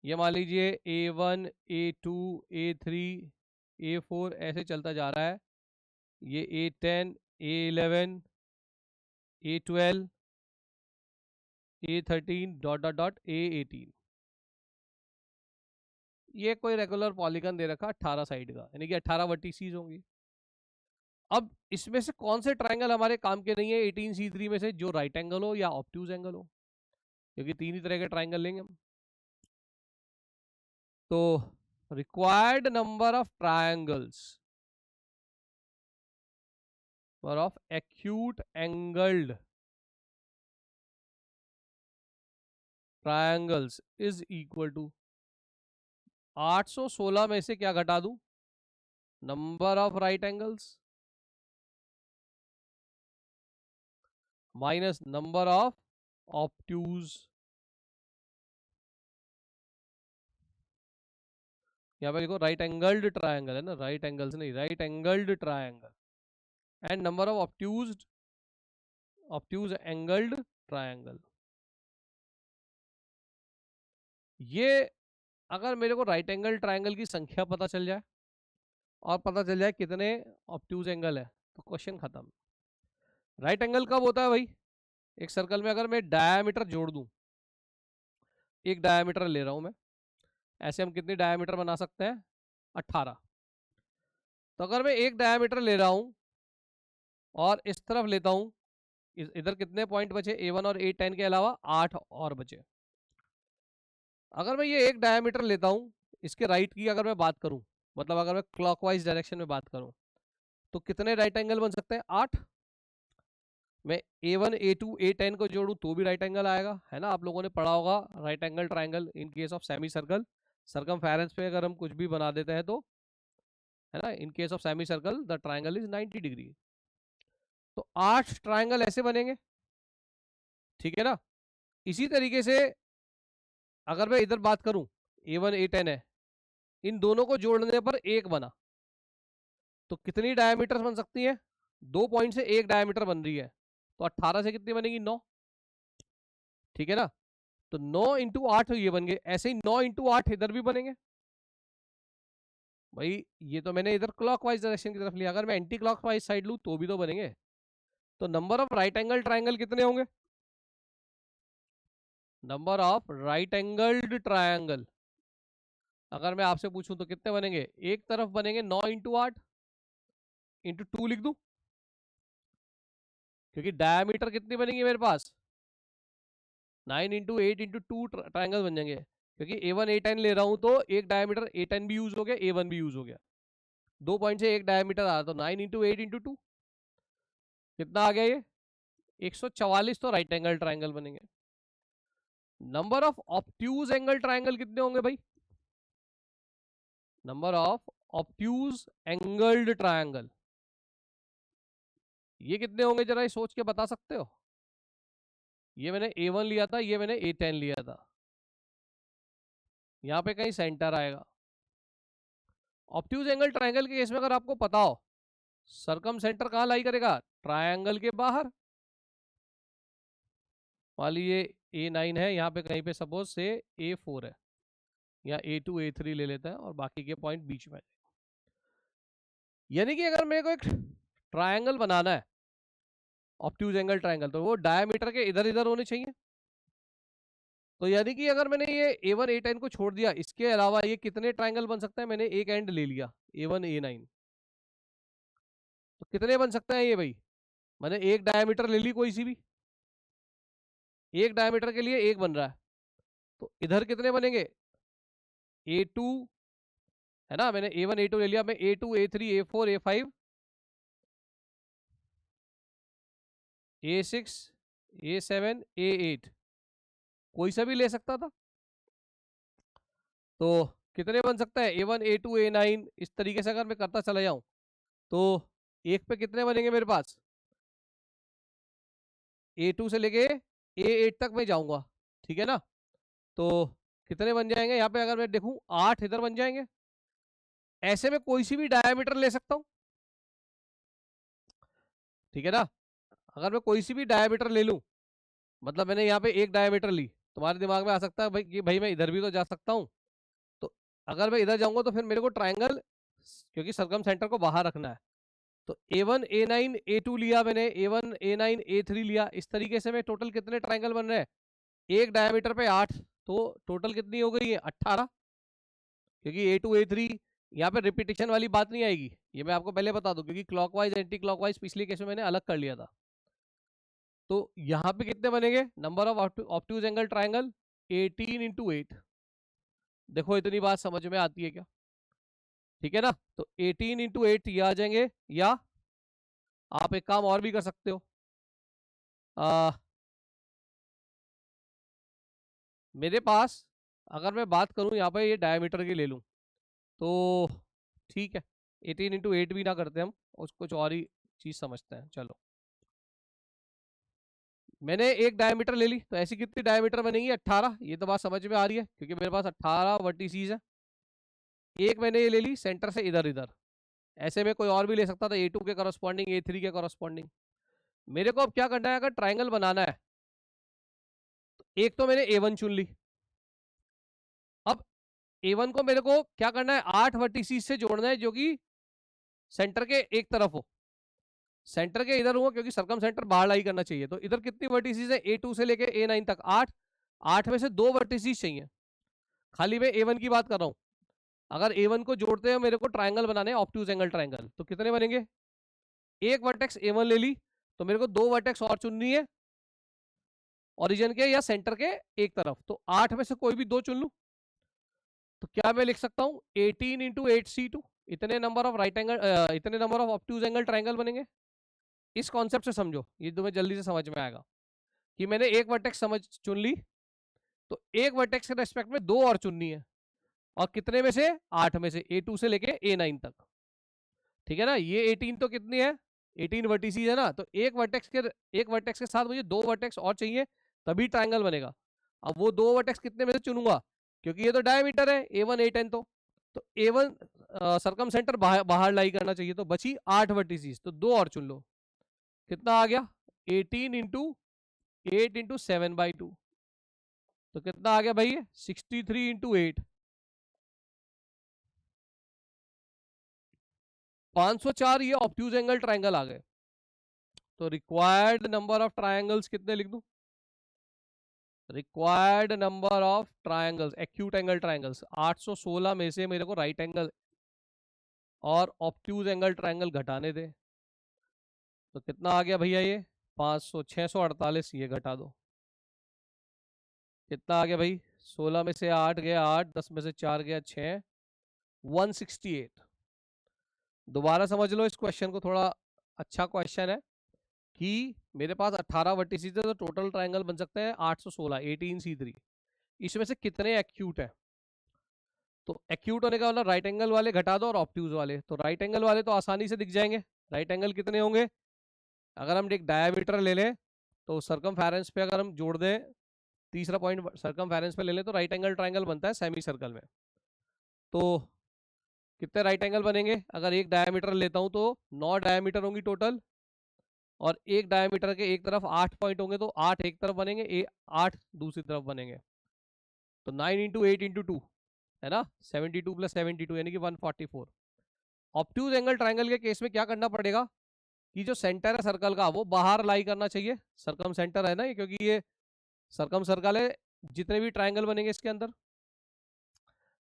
ये मान लीजिए A1 A2 A3 A4 ऐसे चलता जा रहा है, ये A10 A11 A12 A13 dot dot dot A18। ये कोई रेगुलर पॉलीगन दे रखा 18 साइड का, यानी कि 18 वर्टिसेस होंगी। अब इसमें से कौन से ट्रायंगल हमारे काम के नहीं है 18C3 में से, जो राइट एंगल हो या ऑब्ट्यूज एंगल हो, क्योंकि तीन ही तरह के ट्रायंगल लेंगे हम। तो रिक्वायर्ड नंबर ऑफ ट्रायंगल्स और of acute angled triangles is equal to 816 में से क्या घटा दूं, number of right angles minus number of obtuse. यहाँ पे देखो राइट एंगल्ड ट्रायंगल है ना, राइट एंगल्स नहीं, right angled triangle, and number of obtuse angled triangle. ये अगर मेरे को राइट एंगल ट्रायंगल की संख्या पता चल जाए और पता चल जाए कितने ऑब्ट्यूज एंगल है, तो क्वेश्चन खत्म। राइट एंगल कब होता है भाई? एक सर्कल में अगर मैं डायामीटर जोड़ दूं, एक डायामीटर ले रहा हूं मैं, ऐसे हम कितनी डायामीटर बना सकते हैं? 18। तो अगर मैं एक डायामीटर ले रहा हूं और इस तरफ लेता हूं, इधर कितने पॉइंट बचे? A1 और A10 के अलावा 8 और बचे। अगर मैं ये एक डायामीटर लेता हूं, इसके राइट की अगर मैं बात करूं, मतलब अगर मैं क्लॉकवाइज डायरेक्शन में बात करूं, तो कितने राइट एंगल बन सकते हैं? 8। मैं A1 A2 A10 को जोड़ूं तो भी राइट एंगल आएगा, है ना, आप लोगों ने पढ़ा होगा right angle triangle in case of semi circle. Circumference पे अगर हम कुछ भी बना देते हैं तो, है ना, in case of semi circle the triangle is 90 degree. तो 8 ट्रायंगल ऐसे बनेंगे, ठीक है ना। इसी तरीके से अगर मैं इधर बात करूं, A1 A10 है, इन दोनों को जोड़ने पर एक बना, तो कितनी डायमीटर बन सकती है? 2 पॉइंट से एक डायमीटर बन रही है, तो 18 से कितनी बनेगी? 9, ठीक है ना। तो 9 × 8 ये बन गए, ऐसे ही 9 × 8 इधर भी बनेंगे भाई। ये तो मैंने इधर क्लॉकवाइज डायरेक्शन की तरफ लिया, अगर मैं एंटी क्लॉकवाइज साइड लूं तो भी तो बनेंगे। तो number of right angle triangle कितने होंगे? Number of right angled triangle अगर मैं आपसे पूछूं तो कितने बनेंगे? एक तरफ बनेंगे 9 × 8, इंटू 2 लिख दूं, क्योंकि डायमीटर कितनी बनेगी मेरे पास 9 इंटू 8 इंटू 2 ट्राइंगल बन जाएंगे, क्योंकि A1 A10 ले रहा हूं तो एक डायमीटर A10 भी यूज हो गया, A1 भी यूज हो गया, 2 पॉइंट से एक डायमीटर आ रहा, तो 9 इंटू 8 इंटू 2 कितना आ गया ये 144, तो राइट एंगल ट्राइंगल बनेंगे। Number of obtuse angle triangle कितने होंगे भाई, number of obtuse angled triangle ये कितने होंगे, जरा ये सोच के बता सकते हो। ये मैंने A1 लिया था, ये मैंने A10 लिया था, यहां पे कहीं सेंटर आएगा। ऑब्ट्यूज एंगल ट्राइंगल के केस में अगर आपको पता हो सरकम सेंटर कहां लाई करेगा, ट्राइंगल के बाहर। मान लीजिए A9 है, यहाँ पे कहीं पे सपोज से A4 है, या A2 A3 ले लेते हैं और बाकी के पॉइंट बीच में। यानी कि अगर मेरे को एक ट्राइंगल बनाना है ऑब्ट्यूज एंगल ट्राइंगल, तो वो डायमीटर के इधर इधर होने चाहिए। तो यानी कि अगर मैंने ये A1 A10 को छोड़ दिया, इसके अलावा ये कितने ट्राइंगल बन सकते हैं, मैंने एक एंड ले लिया A1 A9, तो कितने बन सकते हैं ये भाई, मैंने एक डायमीटर ले ली कोई सी भी, एक डायमीटर के लिए एक बन रहा है, तो इधर कितने बनेंगे A2 है ना, मैंने A1 A2 ले लिया, मैं A2 A3 A4 A5 A6 A7 A8 कोई सा भी ले सकता था। तो कितने बन सकता है A1 A2 A9, इस तरीके से अगर मैं करता चला जाऊं तो एक पे कितने बनेंगे मेरे पास, A2 से लेके A8 तक मैं जाऊंगा, ठीक है ना। तो कितने बन जाएंगे यहाँ पे, अगर मैं देखूं 8 इधर बन जाएंगे। ऐसे में कोई सी भी डायमीटर ले सकता हूं, ठीक है ना। अगर मैं कोई सी भी डायमीटर ले लूं, मतलब मैंने यहाँ पे एक डायमीटर ली, तुम्हारे दिमाग में आ सकता है भाई कि भाई मैं इधर भी तो जा सकता हूँ। तो अगर मैं इधर जाऊंगा तो फिर मेरे को ट्राइंगल, क्योंकि सरकम सेंटर को बाहर रखना है, तो A1 A9 A2 लिया मैंने, A1 A9 A3 लिया, इस तरीके से मैं टोटल कितने ट्राइंगल बन रहे हैं, एक डायमीटर पे 8, तो टोटल कितनी हो गई है 18, क्योंकि A2 A3 यहाँ पे रिपीटेशन वाली बात नहीं आएगी, ये मैं आपको पहले बता दूं, क्योंकि क्लॉकवाइज एंटी क्लॉकवाइज पिछले केस में मैंने अलग कर लिया था। तो यहाँ पे कितने बनेंगे number of obtuse angle triangle 18 into 8, देखो इतनी बात समझ में आती है क्या, ठीक है ना। तो 18 इंटू 8 ये आ जाएंगे, या आप एक काम और भी कर सकते हो, आ, मेरे पास अगर मैं बात करूं यहाँ पे ये डायमीटर की ले लूं, तो ठीक है 18 इंटू 8 भी ना करते हम, उसको कुछ और ही चीज समझते हैं। चलो मैंने एक डायमीटर ले ली, तो ऐसी कितनी डायमीटर बनेगी 18, ये तो बात समझ में आ रही है, क्योंकि मेरे पास 18 वर्टिसीज है। एक मैंने ये ले ली सेंटर से इधर इधर, ऐसे में कोई और भी ले सकता था A2 के करस्पॉन्डिंग A3 के करस्पॉन्डिंग। मेरे को अब क्या करना है, अगर ट्राइंगल बनाना है तो एक तो मैंने A1 चुन ली, अब A1 को मेरे को क्या करना है 8 वर्टिसीज से जोड़ना है जो कि सेंटर के एक तरफ हो, सेंटर के इधर हुआ, क्योंकि सरकम सेंटर बाहर लाई करना चाहिए। तो इधर कितनी वर्टिसीज है A2 से लेके A9 तक 8, 8 में से 2 वर्टिसीज चाहिए, खाली मैं A1 की बात कर रहा हूं। अगर A1 को जोड़ते हैं मेरे को ट्राइंगल बनाने ऑब्ट्यूज एंगल ट्राइंगल, तो कितने बनेंगे, एक वर्टेक्स A1 ले ली, तो मेरे को 2 वर्टेक्स और चुननी है ओरिजिन के या सेंटर के एक तरफ, तो 8 में से कोई भी 2 चुन लूं। तो क्या मैं लिख सकता हूं 18 इंटू 8C2, इतने नंबर ऑफ राइट एंगल, इतने number of obtuse angle triangle बनेंगे। इस कॉन्सेप्ट से समझो, ये तुम्हें जल्दी से समझ में आएगा कि मैंने एक वर्टेक्स समझ चुन ली, तो एक वर्टेक्स के रेस्पेक्ट में 2 और चुननी है, और कितने में से 8 में से A2 से लेके A9 तक, ठीक है ना। ये 18 तो कितनी है 18 वर्टिसीज है ना, तो एक वर्टेक्स के साथ मुझे 2 वर्टेक्स और चाहिए, तभी ट्राइंगल बनेगा। अब वो 2 वर्टेक्स कितने में से चुनूंगा, क्योंकि ये तो डायमीटर है A1 A10, तो A1 सरकम सेंटर बाहर लाई करना चाहिए, तो बची 8 वर्टिसीज, तो 2 और चुन लो, कितना आ गया 18 इंटू 8 इंटू 7/2, तो कितना आ गया भाई 63 इंटू 8, 504 ये ऑब्ट्यूज एंगल ट्राइंगल आ गए। तो रिक्वायर्ड नंबर ऑफ ट्राइंगल्स कितने लिख दूं, required number of triangles acute angle triangles 816 में से मेरे को राइट एंगल और ऑब्ट्यूज एंगल ट्रायंगल घटाने दे। तो कितना आ गया भैया ये 500, 648, ये घटा दो। कितना आ गया भाई, 16 में से 8 गया 8, 10 में से 4 गया 6, 168। दोबारा समझ लो इस क्वेश्चन को, थोड़ा अच्छा क्वेश्चन है कि मेरे पास 18 वर्टिसेस है, तो टोटल ट्रायंगल बन सकते हैं 816, 18C3। इसमें से कितने एक्यूट है? तो एक्यूट होने का मतलब राइट एंगल वाले घटा दो और ऑब्ट्यूज वाले। तो राइट एंगल वाले तो आसानी से दिख जाएंगे। राइट एंगल कितने होंगे? अगर हम एक डायमीटर ले लें तो सरकमफेरेंस पे अगर हम जोड़ दें, तीसरा पॉइंट सरकमफेरेंस पे ले लें, तो राइट एंगल ट्रायंगल बनता है सेमी सर्कल में। तो कितने राइट एंगल बनेंगे? अगर एक डायमीटर लेता हूं तो 9 डायमीटर होंगी टोटल, और एक डायमीटर के एक तरफ 8 पॉइंट होंगे, तो 8 एक तरफ बनेंगे, 8 दूसरी तरफ बनेंगे। तो 9 इंटू 8 इंटू 2 है ना, 72 प्लस 72 यानी कि 144। ऑब्ट्यूज एंगल ट्रायंगल के केस में क्या करना पड़ेगा कि जो सेंटर है सर्कल का वो बाहर लाई करना चाहिए। सर्कम सेंटर है ना ये, क्योंकि ये सर्कम सर्कल है, जितने भी ट्रायंगल बनेंगे इसके अंदर।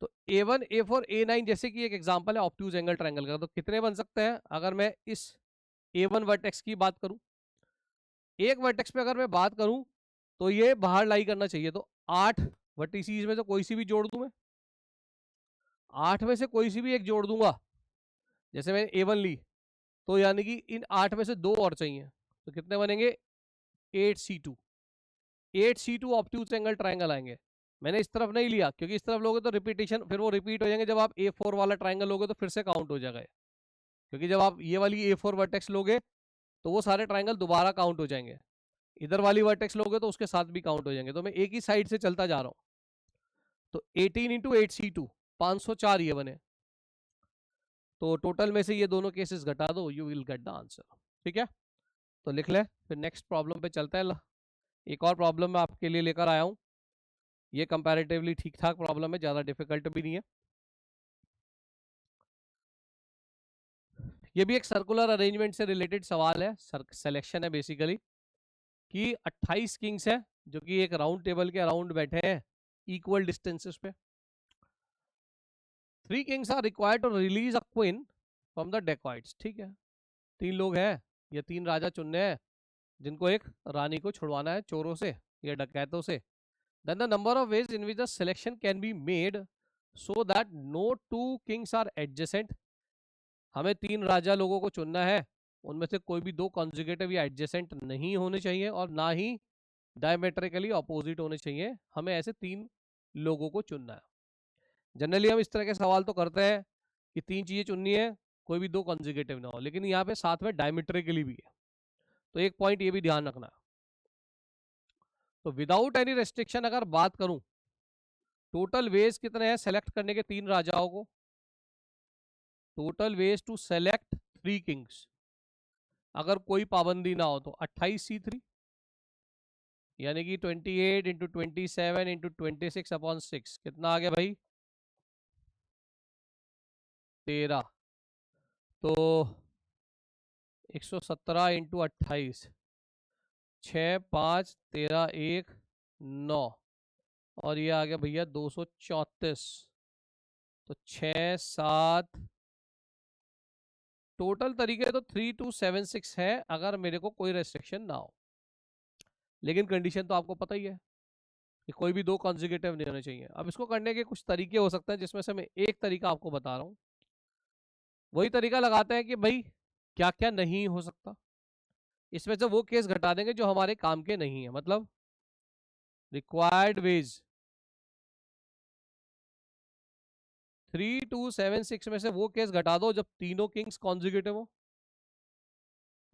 तो A1 A4 A9 जैसे कि एक एग्जांपल है ऑब्ट्यूज एंगल ट्रायंगल का, तो कितने बन सकते हैं? अगर मैं इस A1 वर्टेक्स की बात करूं, एक वर्टेक्स पे अगर मैं बात करूं तो ये बाहर लाई करना चाहिए। तो 8 वर्टिसीज में से कोई सी भी जोड़ दूं मैं, 8 में से कोई सी भी एक जोड़ दूंगा। जैसे मैंने A1 ली, तो यानी कि इन 8 में से 2 और चाहिए, तो कितने बनेंगे? 8C2। 8C2 obtuse angle triangle आएंगे। मैंने इस तरफ नहीं लिया, क्योंकि इस तरफ लोगे तो रिपीटेशन, फिर वो रिपीट हो जाएंगे। जब आप A4 वाला ट्रायंगल लोगे तो फिर से काउंट हो जाएगा, क्योंकि जब आप ये वाली A4 वर्टेक्स लोगे तो वो सारे ट्रायंगल दोबारा काउंट हो जाएंगे। इधर वाली वर्टेक्स लोगे तो उसके साथ भी काउंट हो जाएंगे। तो मैं एक ही साइड से चलता जा रहा हूँ। तो 18 इंटू 8C2, 504 ये बने। तो टोटल में से ये दोनों केसेस घटा दो, you will get the answer. ठीक है, तो लिख ले। फिर नेक्स्ट प्रॉब्लम पे चलते हैं। एक और प्रॉब्लम मैं आपके लिए लेकर आया हूँ। ये कंपैरेटिवली ठीक ठाक प्रॉब्लम है, ज़्यादा डिफिकल्ट भी नहीं है। ये भी एक सर्कुलर अरेंजमेंट से रिलेटेड सवाल है, सिलेक्शन है बेसिकली, कि 28 किंग्स है जो कि एक राउंड टेबल के अराउंड बैठे हैं इक्वल डिस्टेंसेस पे। 3 kings are required to release a queen from the dacoits. ठीक है, 3 लोग हैं, ये 3 राजा चुनने हैं जिनको एक रानी को छुड़वाना है चोरों से या डकैतों से। Then the number of ways in which the selection can be made so that no 2 kings are adjacent. हमें 3 राजा लोगों को चुनना है, उनमें से कोई भी 2 कॉन्जिक्यूटिव या एडजेसेंट नहीं होने चाहिए, और ना ही डायमेट्रिकली अपोजिट होने चाहिए। हमें ऐसे 3 लोगों को चुनना है। जनरली हम इस तरह के सवाल तो करते हैं कि 3 चीजें चुननी है, कोई भी 2 कॉन्जिक्यूटिव ना हो, लेकिन यहाँ पे साथ में डायमेट्रिकली भी है। तो एक पॉइंट ये भी ध्यान रखना। तो विदाउट एनी रेस्ट्रिक्शन अगर बात करूं, टोटल वेज कितने हैं सेलेक्ट करने के 3 राजाओं को? Total ways to select 3 kings, अगर कोई पाबंदी ना हो तो 28C3, यानी कि 28 इंटू 27 इंटू 26/6 कितना आ गया भाई? 13। तो 117 इंटू 28, 6 5 13 1 9, और ये आ गया भैया 234। तो 6 7, टोटल तरीके तो 3276 है अगर मेरे को कोई रेस्ट्रिक्शन ना हो। लेकिन कंडीशन तो आपको पता ही है कि कोई भी 2 कॉन्जिक्यूटिव नहीं होने चाहिए। अब इसको करने के कुछ तरीके हो सकते हैं, जिसमें से मैं एक तरीका आपको बता रहा हूँ। वही तरीका लगाते हैं कि भाई क्या क्या नहीं हो सकता। इसमें से वो केस घटा देंगे जो हमारे काम के नहीं है, मतलब रिक्वायर्ड वेज 3276 में से वो केस घटा दो जब तीनों किंग्स कॉन्जिक्यूटिव हो।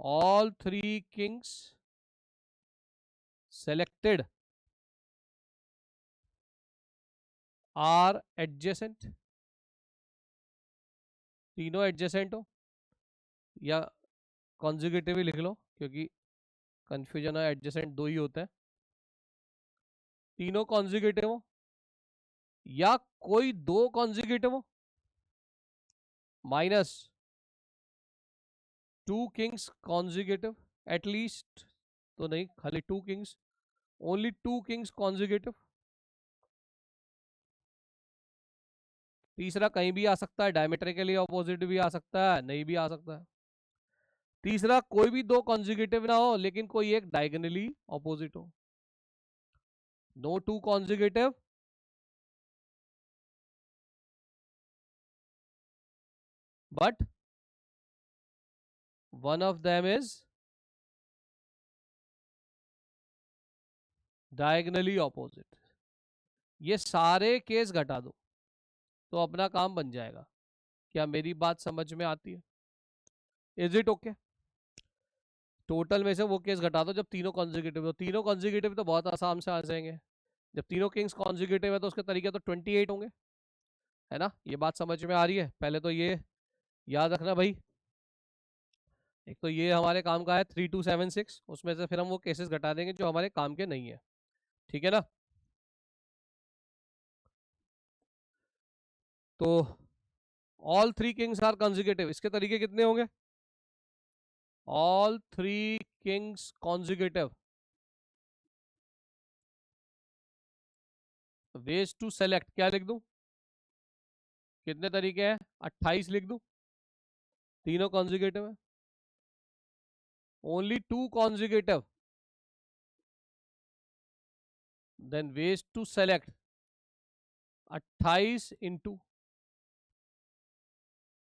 All 3 kings selected are adjacent, तीनों एडजेसेंट हो, या कॉन्जिक्यूटिव ही लिख लो क्योंकि कंफ्यूजन है, एडजेसेंट 2 ही होते हैं। तीनों कॉन्जिक्यूटिव हो या कोई 2 कॉन्जिक्यूटिव हो, माइनस 2 किंग्स कॉन्जिक्यूटिव एटलीस्ट, तो नहीं खाली 2 किंग्स, ओनली 2 किंग्स कॉन्जिक्यूटिव, तीसरा कहीं भी आ सकता है, डायमेट्रिकली ऑपोजिट भी आ सकता है, नहीं भी आ सकता है। तीसरा कोई भी दो कॉन्जिक्यूटिव ना हो लेकिन कोई एक डायगोनली ऑपोजिट हो। No two consecutive but one of them is diagonally opposite. ये सारे केस घटा दो तो अपना काम बन जाएगा। क्या मेरी बात समझ में आती है? Is it okay? टोटल में से वो केस घटा दो जब तीनों कॉन्जिक्यूटिव हो। तीनों कॉन्जिक्यूटिव तो बहुत आसान से आ जाएंगे। जब तीनों किंग्स कॉन्जिक्यूटिव है तो उसके तरीके तो 28 होंगे, है ना? ये बात समझ में आ रही है? पहले तो ये याद रखना भाई। एक तो ये हमारे काम का है 3276, उसमें से फिर हम वो केसेस घटा देंगे जो हमारे काम के नहीं है। ठीक है ना? तो all three kings are consecutive, इसके तरीके कितने होंगे? All three kings consecutive, ways to select क्या लिख दूं? कितने तरीके हैं? 28 लिख दूं? तीनों कॉन्जिक्यूटिव है। Only two consecutive, then ways to select 28 into.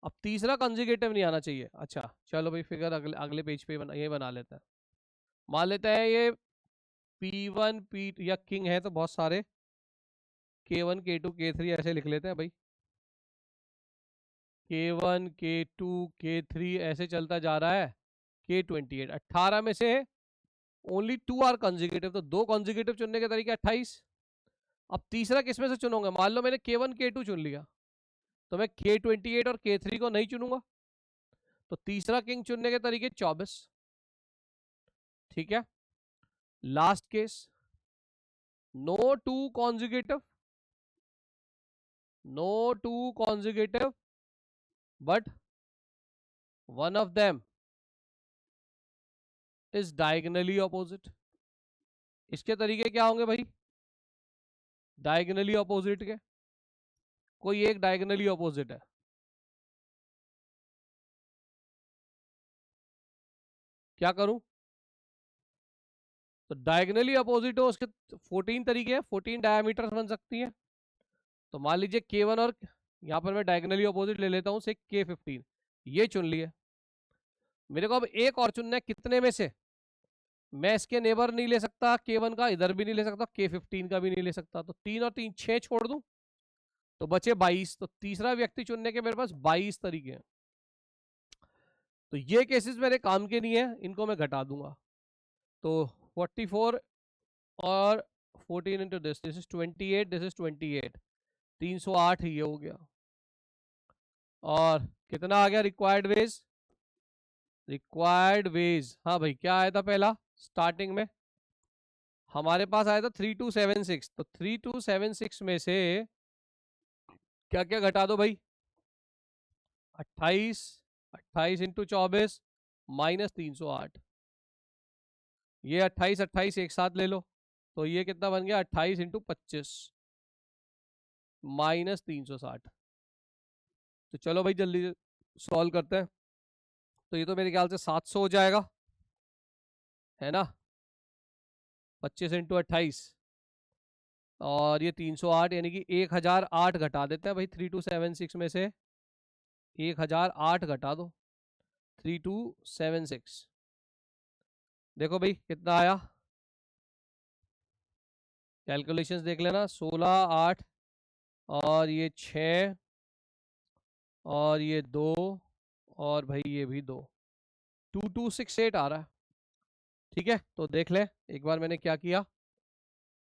अब तीसरा कंजिगेटिव नहीं आना चाहिए। अच्छा चलो भाई, फिगर अगले अगले पेज पे ये बना लेता है। मान लेते हैं ये P1 P या किंग है तो बहुत सारे K1 K2 K3 ऐसे लिख लेते हैं भाई। K1 K2 K3 ऐसे चलता जा रहा है। K28 18 में से ओनली टू आर कंजिगेटिव, तो दो कंजिगेटिव चुनने के तरीके 28। अब तीसरा किसमें से चुनूंगा? मान लो मैंने K1 K2 चुन लिया तो मैं K28 और K3 को नहीं चुनूंगा। तो तीसरा किंग चुनने के तरीके 24। ठीक है, last case, no two consecutive, no two consecutive but one of them is diagonally opposite. इसके तरीके क्या होंगे भाई? डायगोनली ऑपोजिट के कोई एक डायगोनली ऑपोजिट है। क्या करूं? तो डायगोनली अपोजिट हो उसके 14 तरीके हैं, 14 डायमीटर्स बन सकती हैं। तो मान लीजिए K1 और यहाँ पर मैं डायगोनली अपोजिट ले लेता हूँ से K15, ये चुन लिए। मेरे को अब एक और चुनना है, कितने में से? मैं इसके नेबर नहीं ले सकता K1 का, इधर भी नहीं ले सकता, K15 का भी नहीं ले सकता। तो 3 और 3 6 छोड़ दूं तो बचे 22। तो तीसरा व्यक्ति चुनने के मेरे पास 22 तरीके हैं। तो ये केसेस मेरे काम के नहीं है, इनको मैं घटा दूंगा। तो 44 और 14 into this is 28, this is 28, 308 ये हो गया। और कितना आ गया रिक्वायर्ड वेज? रिक्वायर्ड वेज, हाँ भाई, क्या आया था पहला स्टार्टिंग में? हमारे पास आया था 3276। तो 3276 में से क्या क्या घटा दो भाई? 28, 28 इंटू 24 माइनस 308। ये 28 28 एक साथ ले लो तो ये कितना बन गया? 28 इंटू 25 माइनस 360। तो चलो भाई जल्दी सॉल्व करते हैं। तो ये तो मेरे ख्याल से 700 हो जाएगा, है ना? 25 इंटू 28 और ये 308, यानी कि 1008 घटा देते हैं भाई 3276 में से। 1008 घटा दो 3276, देखो भाई कितना आया? कैलकुलेशंस देख लेना, 16 8 और ये 6 और ये 2 और भाई ये भी 2, 2268 आ रहा है। ठीक है, तो देख ले एक बार मैंने क्या किया।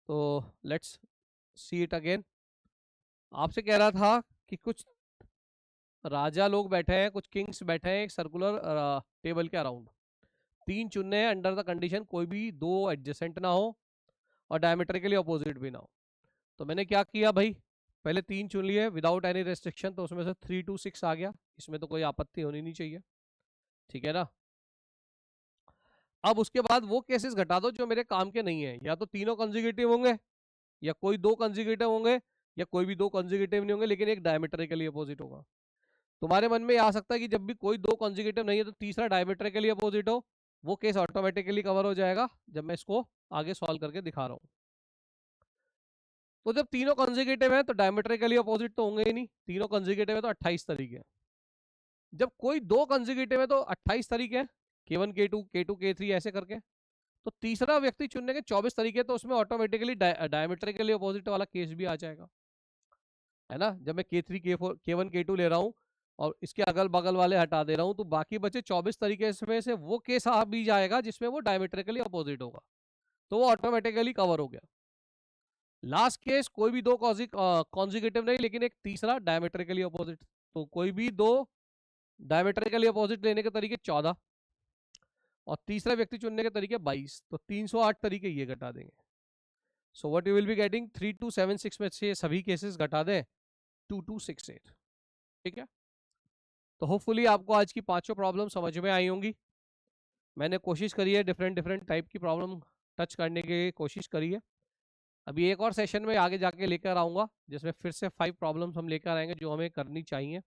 तो लेट्स सी इट अगेन। आपसे कह रहा था कि कुछ राजा लोग बैठे हैं, कुछ किंग्स बैठे हैं एक सर्कुलर टेबल के अराउंड। 3 चुनने हैं अंडर द कंडीशन कोई भी दो एडजेसेंट ना हो और डायमेट्रिकली अपोजिट भी ना हो। तो मैंने क्या किया भाई, पहले 3 चुन लिए विदाउट एनी रेस्ट्रिक्शन, तो उसमें से 326 आ गया, इसमें तो कोई आपत्ति होनी नहीं चाहिए। ठीक है ना? अब उसके बाद वो केसेस घटा दो जो मेरे काम के नहीं है, या तो तीनों कंजिक्यूटिव होंगे या कोई दो कंजिक्यूटिव होंगे या कोई भी दो कॉन्जिक्यूटिव नहीं होंगे लेकिन एक डायमेट्रिकली अपोजिट होगा। तुम्हारे मन में ये आ सकता है कि जब भी कोई दो कॉन्जिक्यूटिव नहीं है तो तीसरा डायमेट्रिकली अपोजिट हो, वो केस ऑटोमेटिकली कवर हो जाएगा जब मैं इसको आगे सॉल्व करके दिखा रहा हूँ। तो जब तीनों कॉन्जिक्यूटिव है तो डायमेट्रिकली अपोजिट तो होंगे ही नहीं, तीनों कॉन्जिक्यूटिव है तो 28 तरीके। जब कोई दो कॉन्जिक्यूटिव है तो 28 तरीके हैं, K1 K2 K2 K3 ऐसे करके। तो तीसरा व्यक्ति चुनने के 24 तरीके, तो उसमें ऑटोमेटिकली डायमेट्रिकली अपोजिट वाला केस भी आ जाएगा, है ना। जब मैं K3 K4 K1 K2 ले रहा हूँ और इसके अगल बगल वाले हटा दे रहा हूँ, तो बाकी बचे 24 तरीके में से वो केस आ भी जाएगा जिसमें वो डायमेट्रिकली अपोजिट होगा, तो वो ऑटोमेटिकली कवर हो गया। लास्ट केस कोई भी दो कॉन्जिक्यूटिव नहीं लेकिन एक तीसरा डायमेट्रिकली अपोजिट, तो कोई भी दो डायमेट्रिकली अपोजिट लेने के तरीके 14 और तीसरा व्यक्ति चुनने के तरीके 22, तो 308 तरीके ये घटा देंगे। So what you will be getting 3276 में से सभी केसेस घटा दें 2268। ठीक है, तो होपफुली आपको आज की पांचों प्रॉब्लम समझ में आई होंगी। मैंने कोशिश करी है डिफरेंट डिफरेंट टाइप की प्रॉब्लम टच करने की कोशिश करी है। अभी एक और सेशन में आगे जाके लेकर आऊँगा जिसमें फिर से 5 प्रॉब्लम्स हम लेकर आएंगे जो हमें करनी चाहिए।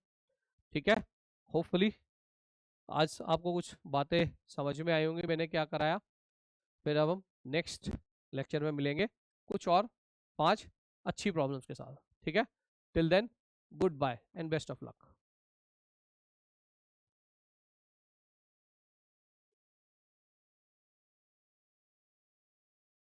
ठीक है, होपफुली आज आपको कुछ बातें समझ में आई होंगी मैंने क्या कराया। फिर अब हम नेक्स्ट लेक्चर में मिलेंगे कुछ और 5 अच्छी प्रॉब्लम्स के साथ। ठीक है, till then goodbye and best of luck.